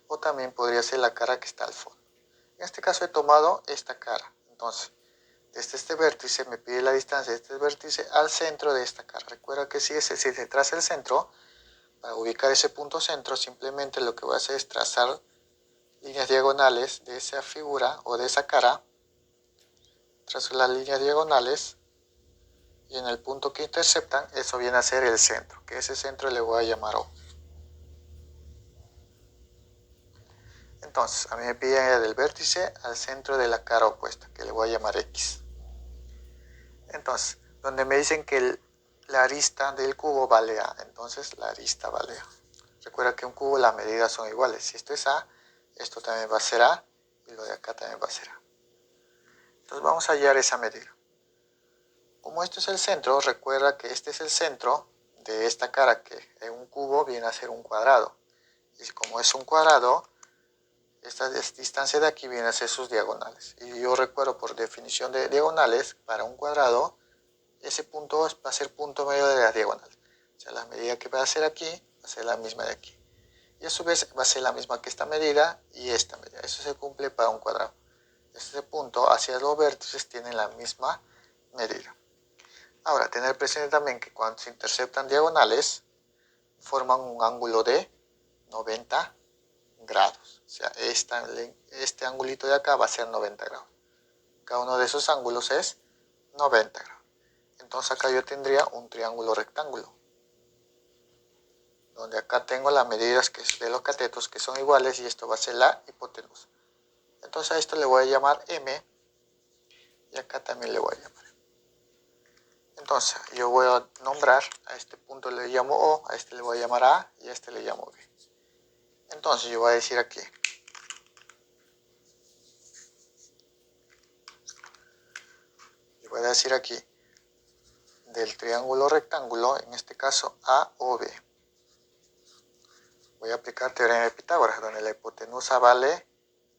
o también podría ser la cara que está al fondo. En este caso he tomado esta cara. Entonces, desde este vértice me pide la distancia de este vértice al centro de esta cara. Recuerda que si se traza el centro, para ubicar ese punto centro, simplemente lo que voy a hacer es trazar líneas diagonales de esa figura o de esa cara. Trazo las líneas diagonales y en el punto que interceptan, eso viene a ser el centro, que ese centro le voy a llamar O. Entonces, a mí me piden del vértice al centro de la cara opuesta, que le voy a llamar X. Entonces, donde me dicen que la arista del cubo vale A, entonces la arista vale A. Recuerda que un cubo las medidas son iguales. Si esto es A, esto también va a ser A y lo de acá también va a ser A. Entonces vamos a hallar esa medida. Como esto es el centro, recuerda que este es el centro de esta cara, que en un cubo viene a ser un cuadrado. Y como es un cuadrado, esta distancia de aquí viene a ser sus diagonales. Y yo recuerdo por definición de diagonales, para un cuadrado, ese punto va a ser punto medio de las diagonales. O sea, la medida que va a ser aquí va a ser la misma de aquí. Y a su vez va a ser la misma que esta medida y esta medida. Eso se cumple para un cuadrado. Este punto hacia los vértices tienen la misma medida. Ahora, tener presente también que cuando se interceptan diagonales, forman un ángulo de 90 grados. O sea, este angulito de acá va a ser 90 grados. Cada uno de esos ángulos es 90 grados. Entonces acá yo tendría un triángulo rectángulo, donde acá tengo las medidas de los catetos que son iguales y esto va a ser la hipotenusa. Entonces a esto le voy a llamar M y acá también le voy a llamar. Entonces yo voy a nombrar, a este punto le llamo O, a este le voy a llamar A y a este le llamo B. Entonces yo voy a decir aquí, del triángulo rectángulo, en este caso A o B. Voy a aplicar teorema de Pitágoras, donde la hipotenusa vale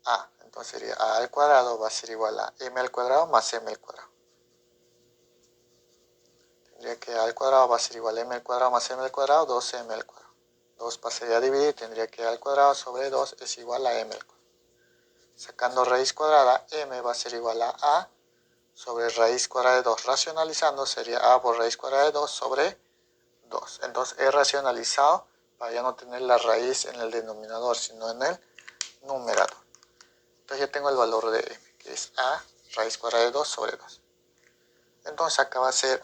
A. Entonces sería A al cuadrado va a ser igual a M al cuadrado más M al cuadrado. Tendría que A al cuadrado va a ser igual a M al cuadrado más M al cuadrado, 2M al cuadrado. 2 pasaría a dividir, tendría que A al cuadrado sobre 2 es igual a M al cuadrado. Sacando raíz cuadrada, M va a ser igual a A sobre raíz cuadrada de 2. Racionalizando sería A por raíz cuadrada de 2 sobre 2. Entonces he racionalizado para ya no tener la raíz en el denominador, sino en el numerador. Entonces ya tengo el valor de m, que es a raíz cuadrada de 2 sobre 2. Entonces acá va a ser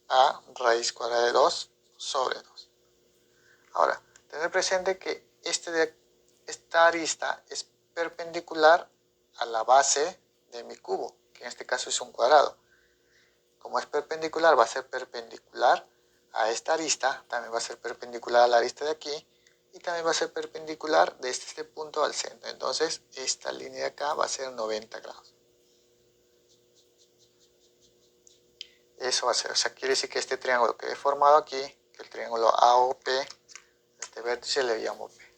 a raíz cuadrada de 2 sobre 2. Ahora, tener presente que esta arista es perpendicular a la base de mi cubo, que en este caso es un cuadrado. Como es perpendicular, va a ser perpendicular a esta arista, también va a ser perpendicular a la arista de aquí, y también va a ser perpendicular desde este punto al centro. Entonces, esta línea de acá va a ser 90 grados. Eso va a ser, o sea, quiere decir que este triángulo que he formado aquí, que el triángulo AOP, este vértice le llamo P.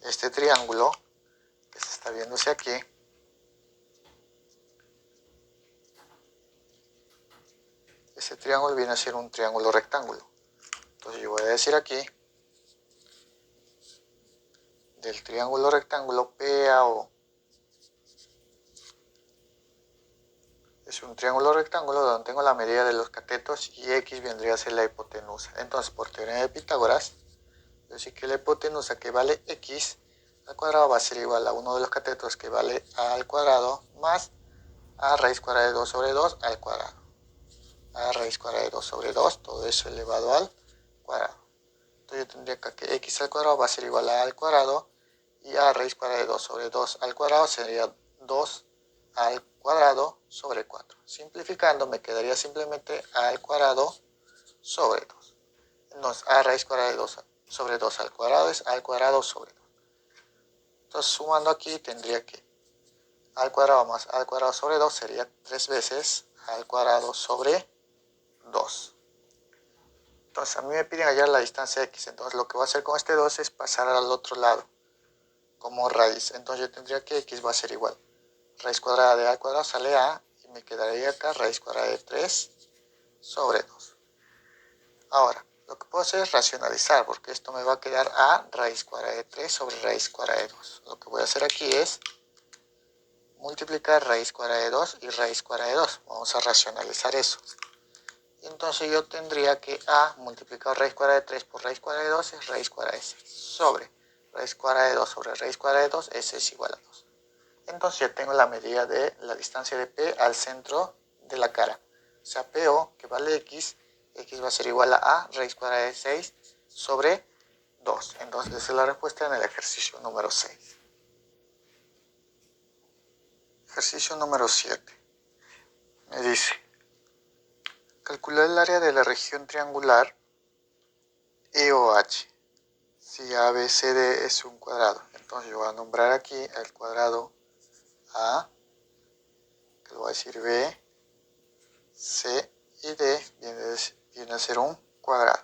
Este triángulo que se está viéndose aquí, este triángulo viene a ser un triángulo rectángulo. Entonces yo voy a decir aquí, del triángulo rectángulo PAO, es un triángulo rectángulo donde tengo la medida de los catetos y X vendría a ser la hipotenusa. Entonces, por teorema de Pitágoras, yo sé que la hipotenusa que vale X al cuadrado va a ser igual a uno de los catetos que vale A al cuadrado más A raíz cuadrada de 2 sobre 2 al cuadrado. A raíz cuadrada de 2 sobre 2, todo eso elevado al cuadrado. Entonces yo tendría acá que X al cuadrado va a ser igual a al cuadrado y A raíz cuadrada de 2 sobre 2 al cuadrado sería 2 al cuadrado sobre 4. Simplificando me quedaría simplemente A al cuadrado sobre 2. Entonces A raíz cuadrada de 2 sobre 2 al cuadrado es A al cuadrado sobre 2. Entonces sumando aquí tendría que A al cuadrado más A al cuadrado sobre 2 sería 3 veces A al cuadrado sobre 2. Entonces a mí me piden hallar la distancia x. Entonces lo que voy a hacer con este 2 es pasar al otro lado como raíz. Entonces yo tendría que x va a ser igual. Raíz cuadrada de a al cuadrado sale a y me quedaría acá raíz cuadrada de 3 sobre 2. Ahora, lo que puedo hacer es racionalizar porque esto me va a quedar a raíz cuadrada de 3 sobre raíz cuadrada de 2. Lo que voy a hacer aquí es multiplicar raíz cuadrada de 2 y raíz cuadrada de 2. Vamos a racionalizar eso. Y entonces yo tendría que a multiplicado raíz cuadrada de 3 por raíz cuadrada de 2 es raíz cuadrada de 6 sobre raíz cuadrada de 2 sobre raíz cuadrada de 2, ese es igual a 2. Entonces ya tengo la medida de la distancia de P al centro de la cara. O sea, PO, que vale X, X va a ser igual a raíz cuadrada de 6 sobre 2. Entonces esa es la respuesta en el ejercicio número 6. Ejercicio número 7. Me dice, calcular el área de la región triangular EOH. Si ABCD es un cuadrado, entonces yo voy a nombrar aquí el cuadrado A, que lo voy a decir B, C y D, viene a ser un cuadrado.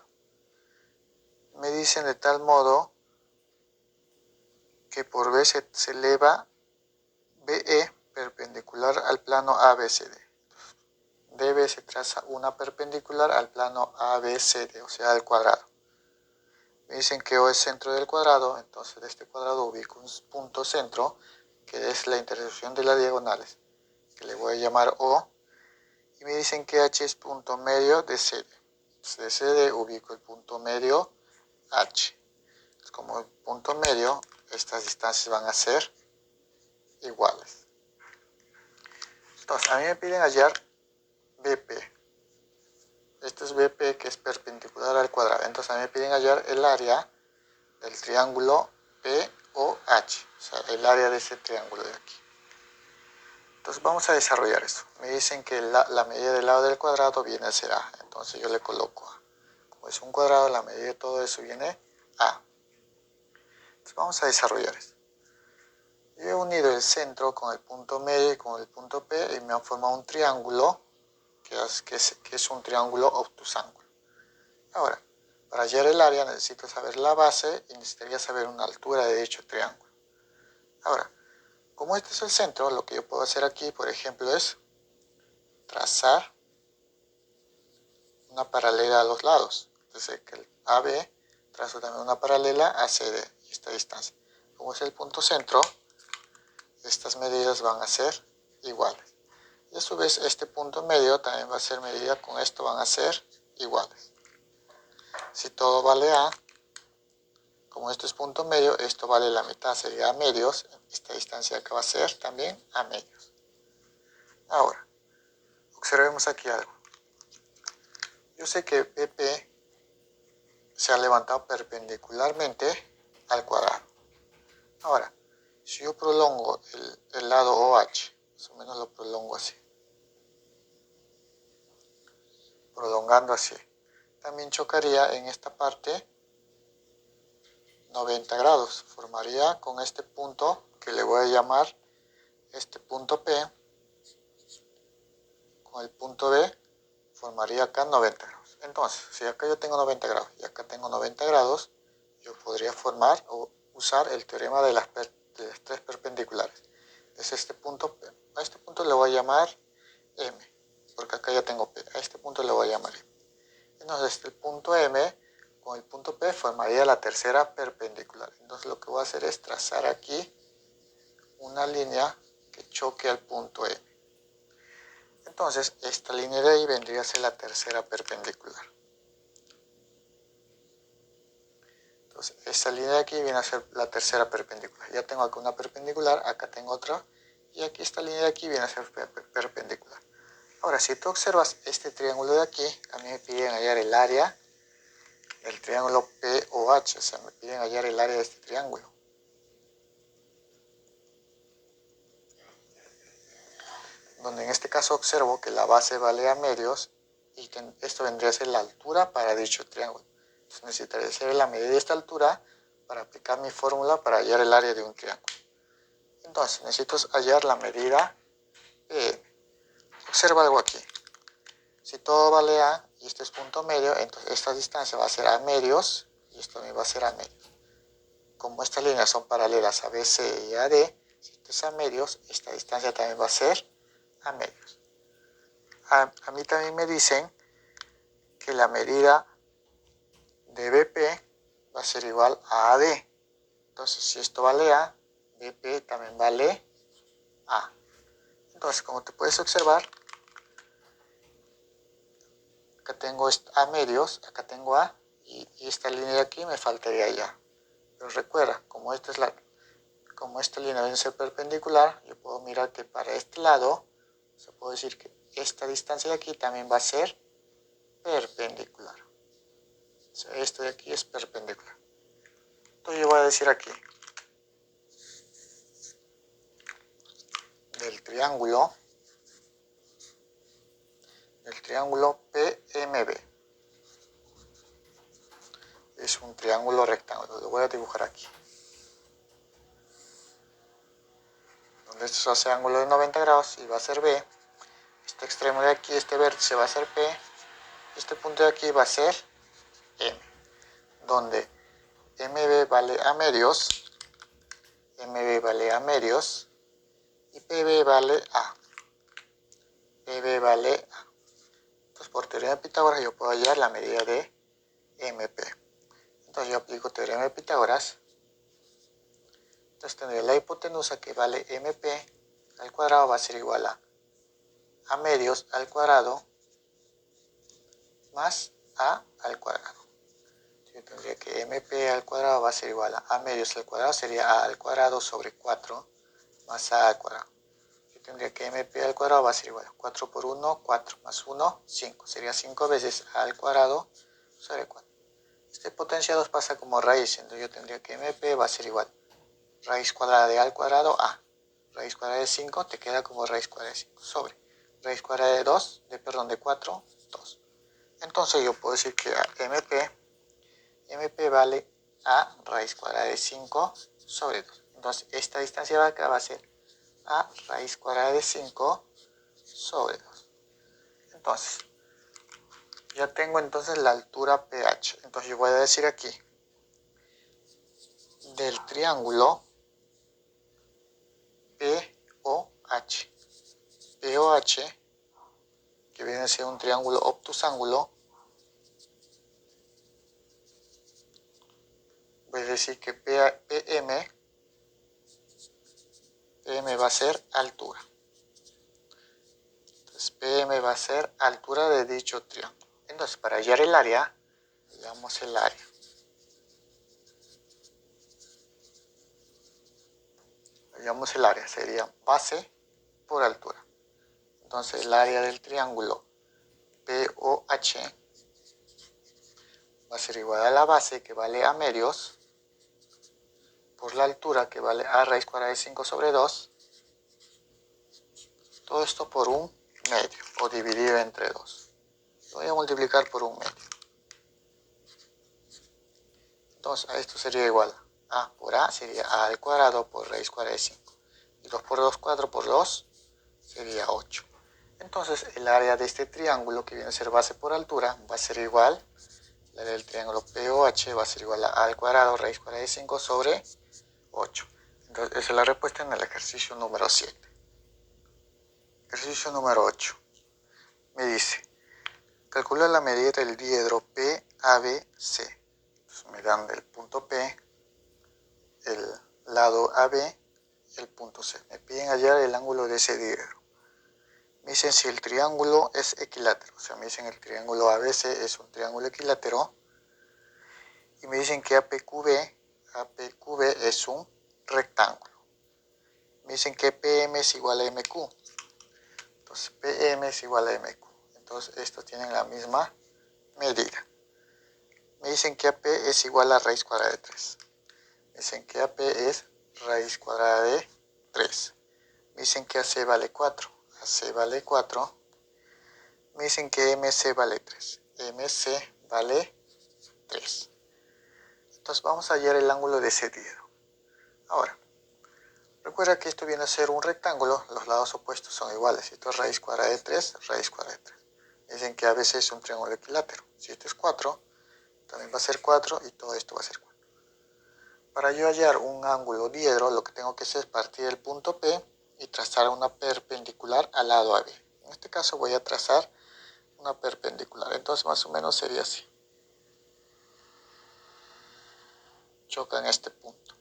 Me dicen de tal modo que por B se eleva BE perpendicular al plano ABCD. DB se traza una perpendicular al plano ABCD, o sea, al cuadrado. Me dicen que O es centro del cuadrado, entonces de este cuadrado ubico un punto centro, que es la intersección de las diagonales, que le voy a llamar O, y me dicen que H es punto medio de CD. Entonces de CD ubico el punto medio H. Entonces, como el punto medio, estas distancias van a ser iguales. Entonces, a mí me piden hallar BP. Este es BP, que es perpendicular al cuadrado. Entonces, a mí me piden hallar el área del triángulo POH, o sea, el área de ese triángulo de aquí. Entonces vamos a desarrollar eso. Me dicen que la medida del lado del cuadrado viene a ser A, entonces yo le coloco A. Como es un cuadrado, la medida de todo eso viene A. Entonces vamos a desarrollar eso. Yo he unido el centro con el punto medio y con el punto P y me han formado un triángulo que es un triángulo obtusángulo. Ahora, para hallar el área necesito saber la base y necesitaría saber una altura de dicho triángulo. Ahora, como este es el centro, lo que yo puedo hacer aquí, por ejemplo, es trazar una paralela a los lados. Entonces, que el AB trazo también una paralela a CD y esta distancia. Como es el punto centro, estas medidas van a ser iguales. Y a su vez, este punto medio también va a ser medida con esto, van a ser iguales. Si todo vale A, como esto es punto medio, esto vale la mitad, sería A medios. Esta distancia acá va a ser también A medios. Ahora, observemos aquí algo. Yo sé que PP se ha levantado perpendicularmente al cuadrado. Ahora, si yo prolongo el lado OH, más o menos lo prolongo así, prolongando así, también chocaría en esta parte 90 grados. Formaría con este punto, que le voy a llamar este punto P, con el punto B, formaría acá 90 grados. Entonces, si acá yo tengo 90 grados y acá tengo 90 grados, yo podría formar o usar el teorema de las tres perpendiculares. Es este punto P. A este punto le voy a llamar M, porque acá ya tengo P. A este punto le voy a llamar M. Entonces, el punto M con el punto P formaría la tercera perpendicular. Entonces, lo que voy a hacer es trazar aquí una línea que choque al punto M. Entonces, esta línea de ahí vendría a ser la tercera perpendicular. Entonces, esta línea de aquí viene a ser la tercera perpendicular. Ya tengo acá una perpendicular, acá tengo otra, y aquí esta línea de aquí viene a ser perpendicular. Ahora, si tú observas este triángulo de aquí, a mí me piden hallar el área del triángulo POH, o sea, me piden hallar el área de este triángulo. Donde en este caso observo que la base vale A medios y esto vendría a ser la altura para dicho triángulo. Entonces necesitaría hacer la medida de esta altura para aplicar mi fórmula para hallar el área de un triángulo. Entonces necesito hallar la medida P. Observa algo aquí. Si todo vale A y este es punto medio, entonces esta distancia va a ser A medios y esto también va a ser A medios. Como estas líneas son paralelas a BC y AD, si esto es A medios, esta distancia también va a ser A medios. A mí también me dicen que la medida de BP va a ser igual a AD. Entonces, si esto vale A, BP también vale A. Entonces, como te puedes observar, acá tengo A medios, acá tengo A, y esta línea de aquí me faltaría ya. Pero recuerda, como esta línea viene a ser perpendicular, yo puedo mirar que para este lado, se puede decir que esta distancia de aquí también va a ser perpendicular. O sea, esto de aquí es perpendicular. Entonces yo voy a decir aquí, del triángulo PMB. Es un triángulo rectángulo, lo voy a dibujar aquí. Donde esto se hace ángulo de 90 grados y va a ser B. Este extremo de aquí, este vértice va a ser P. Este punto de aquí va a ser M. Donde MB vale A medios, MB vale A medios y PB vale A. PB vale A. Entonces por teorema de Pitágoras yo puedo hallar la medida de MP. Entonces yo aplico teorema de Pitágoras. Entonces tendré la hipotenusa que vale MP al cuadrado va a ser igual a medios al cuadrado más A al cuadrado. Yo tendría que MP al cuadrado va a ser igual a medios al cuadrado, sería A al cuadrado sobre 4 más A al cuadrado. Yo tendría que MP al cuadrado va a ser igual a 4 por 1, 4 más 1, 5. Sería 5 veces A al cuadrado sobre 4. Este potencia 2 pasa como raíz, entonces yo tendría que MP va a ser igual raíz cuadrada de A al cuadrado A. Raíz cuadrada de 5 te queda como raíz cuadrada de 5 sobre raíz cuadrada de 2, de 4, 2. Entonces yo puedo decir que MP vale a raíz cuadrada de 5 sobre 2. Entonces esta distancia de acá va a ser a raíz cuadrada de 5 sobre 2. Entonces, ya tengo entonces la altura PH. Entonces yo voy a decir aquí, del triángulo POH. POH, que viene a ser un triángulo obtusángulo, voy a decir que PM va a ser altura. Entonces PM va a ser altura de dicho triángulo. Entonces para hallar el área, Veamos el área. Veamos el área, sería base por altura. Entonces el área del triángulo POH va a ser igual a la base, que vale a medios, por la altura, que vale a raíz cuadrada de 5 sobre 2. Todo esto por un medio, o dividido entre 2. Lo voy a multiplicar por un medio. Entonces a esto sería igual a por a sería a al cuadrado por raíz cuadrada de 5. Y 2 por 2, 4 por 2 sería 8. Entonces el área de este triángulo, que viene a ser base por altura, va a ser igual, la del triángulo POH va a ser igual a al cuadrado raíz cuadrada de 5 sobre 8. Entonces esa es la respuesta en el ejercicio número 7. Ejercicio número 8. Me dice, calcula la medida del diedro PABC. Entonces me dan del punto P, el lado AB y el punto C. Me piden hallar el ángulo de ese diedro. Me dicen si el triángulo es equilátero. O sea, me dicen el triángulo ABC es un triángulo equilátero. Y me dicen que APQB es un rectángulo. Me dicen que PM es igual a MQ. Entonces PM es igual a MQ. Entonces estos tienen la misma medida. Me dicen que AP es igual a raíz cuadrada de 3. Me dicen que AP es raíz cuadrada de 3. Me dicen que AC vale 4. AC vale 4. Me dicen que MC vale 3. MC vale 3. Entonces vamos a hallar el ángulo de ese diedro. Ahora, recuerda que esto viene a ser un rectángulo, los lados opuestos son iguales. Esto es raíz cuadrada de 3, raíz cuadrada de 3. Dicen que ABC es un triángulo equilátero. Si esto es 4, también va a ser 4 y todo esto va a ser 4. Para yo hallar un ángulo diedro, lo que tengo que hacer es partir del punto P y trazar una perpendicular al lado AB. En este caso voy a trazar una perpendicular. Entonces más o menos sería así. Choca en este punto.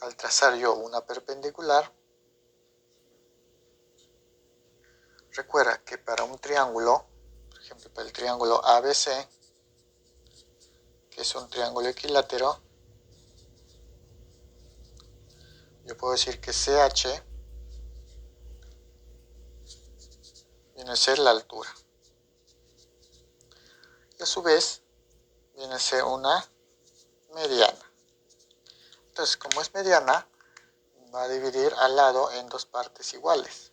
Al trazar yo una perpendicular, recuerda que para un triángulo, por ejemplo para el triángulo ABC, que es un triángulo equilátero, yo puedo decir que CH viene a ser la altura. Y a su vez viene a ser una mediana. Entonces, como es mediana, va a dividir al lado en dos partes iguales.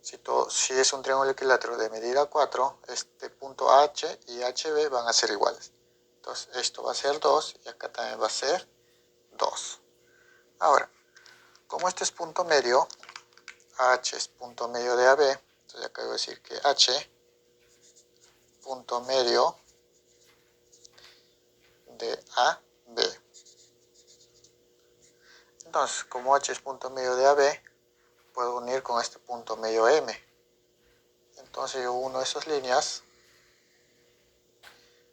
Si es un triángulo equilátero de medida 4, este punto H y HB van a ser iguales. Entonces, esto va a ser 2 y acá también va a ser 2. Ahora, como este es punto medio, H es punto medio de AB, entonces acá voy a decir que H, punto medio de AB. Entonces, como H es punto medio de AB, puedo unir con este punto medio M. Entonces yo uno esas líneas.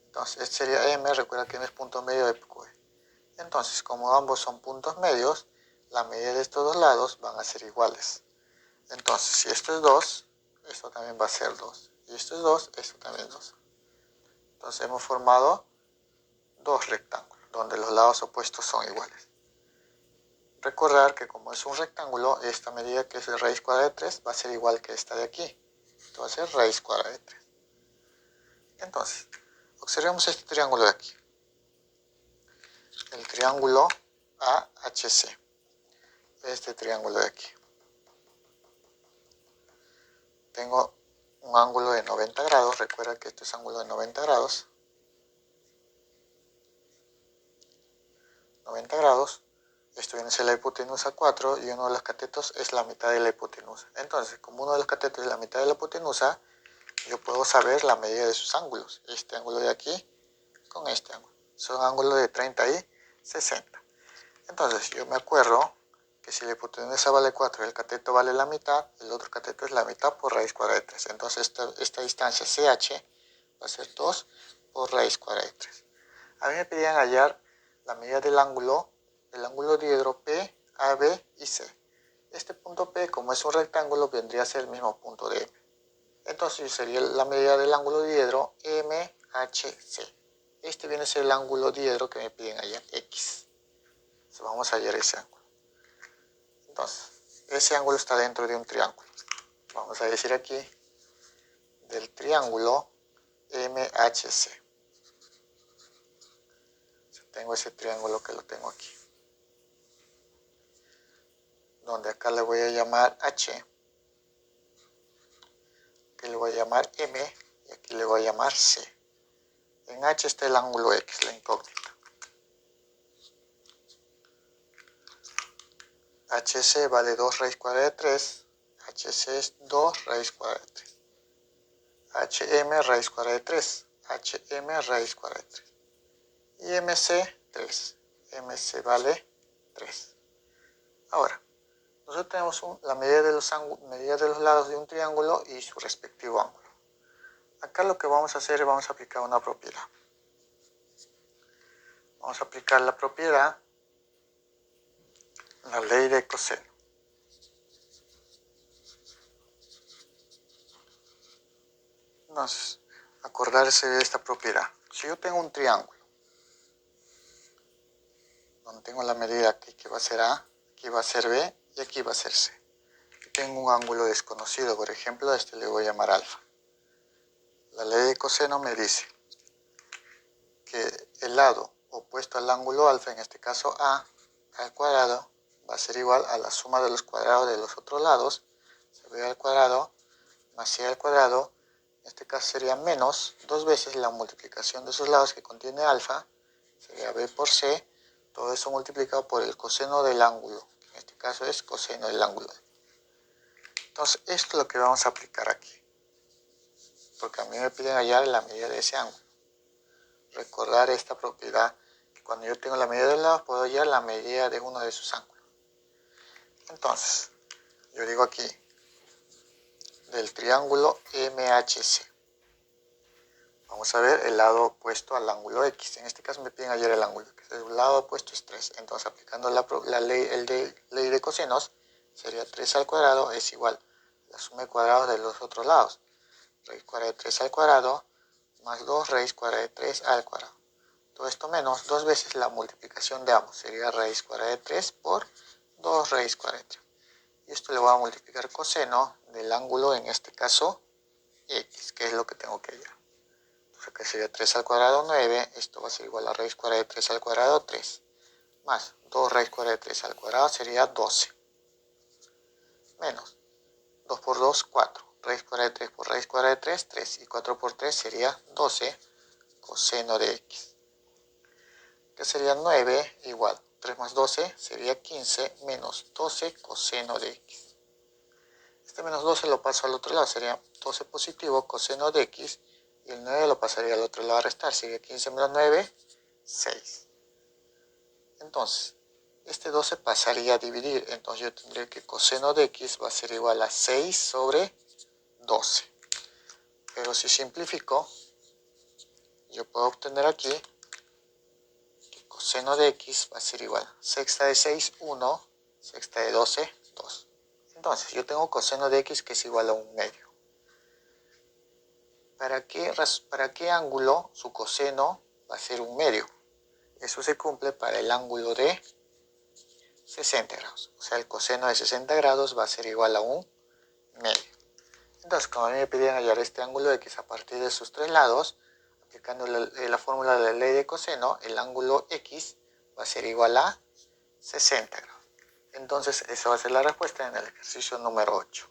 Entonces este sería M, recuerda que M es punto medio de PQ. Entonces, como ambos son puntos medios, la medida de estos dos lados van a ser iguales. Entonces, si esto es 2, esto también va a ser 2. Y esto es 2, esto también es 2. Entonces hemos formado dos rectángulos, donde los lados opuestos son iguales. Recordar que como es un rectángulo, esta medida que es de raíz cuadrada de 3 va a ser igual que esta de aquí. Esto va a ser raíz cuadrada de 3. Entonces, observemos este triángulo de aquí. El triángulo AHC. Este triángulo de aquí. Tengo un ángulo de 90 grados. Recuerda que este es ángulo de 90 grados. 90 grados. Esto viene a ser la hipotenusa 4 y uno de los catetos es la mitad de la hipotenusa. Entonces, como uno de los catetos es la mitad de la hipotenusa, yo puedo saber la medida de sus ángulos. Este ángulo de aquí con este ángulo. Son ángulos de 30 y 60. Entonces, yo me acuerdo que si la hipotenusa vale 4 y el cateto vale la mitad, el otro cateto es la mitad por raíz cuadrada de 3. Entonces, esta distancia CH va a ser 2 por raíz cuadrada de 3. A mí me pedían hallar la medida del ángulo diedro P, AB y C. Este punto P, como es un rectángulo, vendría a ser el mismo punto de M. Entonces sería la medida del ángulo diedro MHC. Este viene a ser el ángulo diedro que me piden hallar, X. Entonces vamos a hallar ese ángulo. Entonces, ese ángulo está dentro de un triángulo. Vamos a decir aquí, del triángulo MHC. Tengo ese triángulo que lo tengo aquí. Donde acá le voy a llamar H. Aquí le voy a llamar M. Y aquí le voy a llamar C. En H está el ángulo X, la incógnita. HC vale 2 raíz cuadrada de 3. HC es 2 raíz cuadrada de 3. HM raíz cuadrada de 3. HM raíz cuadrada de 3. Y MC 3. MC vale 3. Ahora, nosotros tenemos la medida de los lados de un triángulo y su respectivo ángulo. Acá lo que vamos a hacer es vamos a aplicar una propiedad. Vamos a aplicar la propiedad, la ley de coseno. Entonces, acordarse de esta propiedad. Si yo tengo un triángulo, donde tengo la medida aquí que va a ser A, aquí va a ser B y aquí va a ser C. Y tengo un ángulo desconocido, por ejemplo, a este le voy a llamar alfa. La ley de coseno me dice que el lado opuesto al ángulo alfa, en este caso A al cuadrado, va a ser igual a la suma de los cuadrados de los otros lados, B al cuadrado más C al cuadrado. En este caso sería menos 2 veces la multiplicación de esos lados que contiene alfa, sería B por C, todo eso multiplicado por el coseno del ángulo, que en este caso es coseno del ángulo. Entonces esto es lo que vamos a aplicar aquí, porque a mí me piden hallar la medida de ese ángulo. Recordar esta propiedad, que cuando yo tengo la medida del lado puedo hallar la medida de uno de sus ángulos. Entonces, yo digo aquí, del triángulo MHC. Vamos a ver el lado opuesto al ángulo X. En este caso me piden hallar el ángulo X. El lado opuesto es 3. Entonces, aplicando la ley de cosenos, sería 3 al cuadrado es igual a la suma de cuadrados de los otros lados. Raíz cuadrada de 3 al cuadrado más 2 raíz cuadrada de 3 al cuadrado. Todo esto menos 2 veces la multiplicación de ambos. Sería raíz cuadrada de 3 por 2 raíz cuadrada de 3. Y esto le voy a multiplicar coseno del ángulo, en este caso, X, que es lo que tengo que hallar. Entonces acá sería 3 al cuadrado 9, esto va a ser igual a raíz cuadrada de 3 al cuadrado 3, más 2 raíz cuadrada de 3 al cuadrado sería 12, menos 2 por 2, 4, raíz cuadrada de 3 por raíz cuadrada de 3, 3, y 4 por 3 sería 12 coseno de X. Que sería 9 igual, 3 más 12 sería 15 menos 12 coseno de X. Este menos 12 lo paso al otro lado, sería 12 positivo coseno de X, y el 9 lo pasaría al otro lado a restar, sería 15 menos 9, 6. Entonces, este 12 pasaría a dividir, entonces yo tendría que coseno de X va a ser igual a 6 sobre 12. Pero si simplifico, yo puedo obtener aquí que coseno de X va a ser igual a sexta de 6, 1, sexta de 12, 2. Entonces, yo tengo coseno de X que es igual a 1/2. ¿Para qué ángulo su coseno va a ser 1/2? Eso se cumple para el ángulo de 60 grados. O sea, el coseno de 60 grados va a ser igual a 1/2. Entonces, como a mí me pedían hallar este ángulo X a partir de sus tres lados, aplicando la fórmula de la ley de coseno, el ángulo X va a ser igual a 60 grados. Entonces, esa va a ser la respuesta en el ejercicio número 8.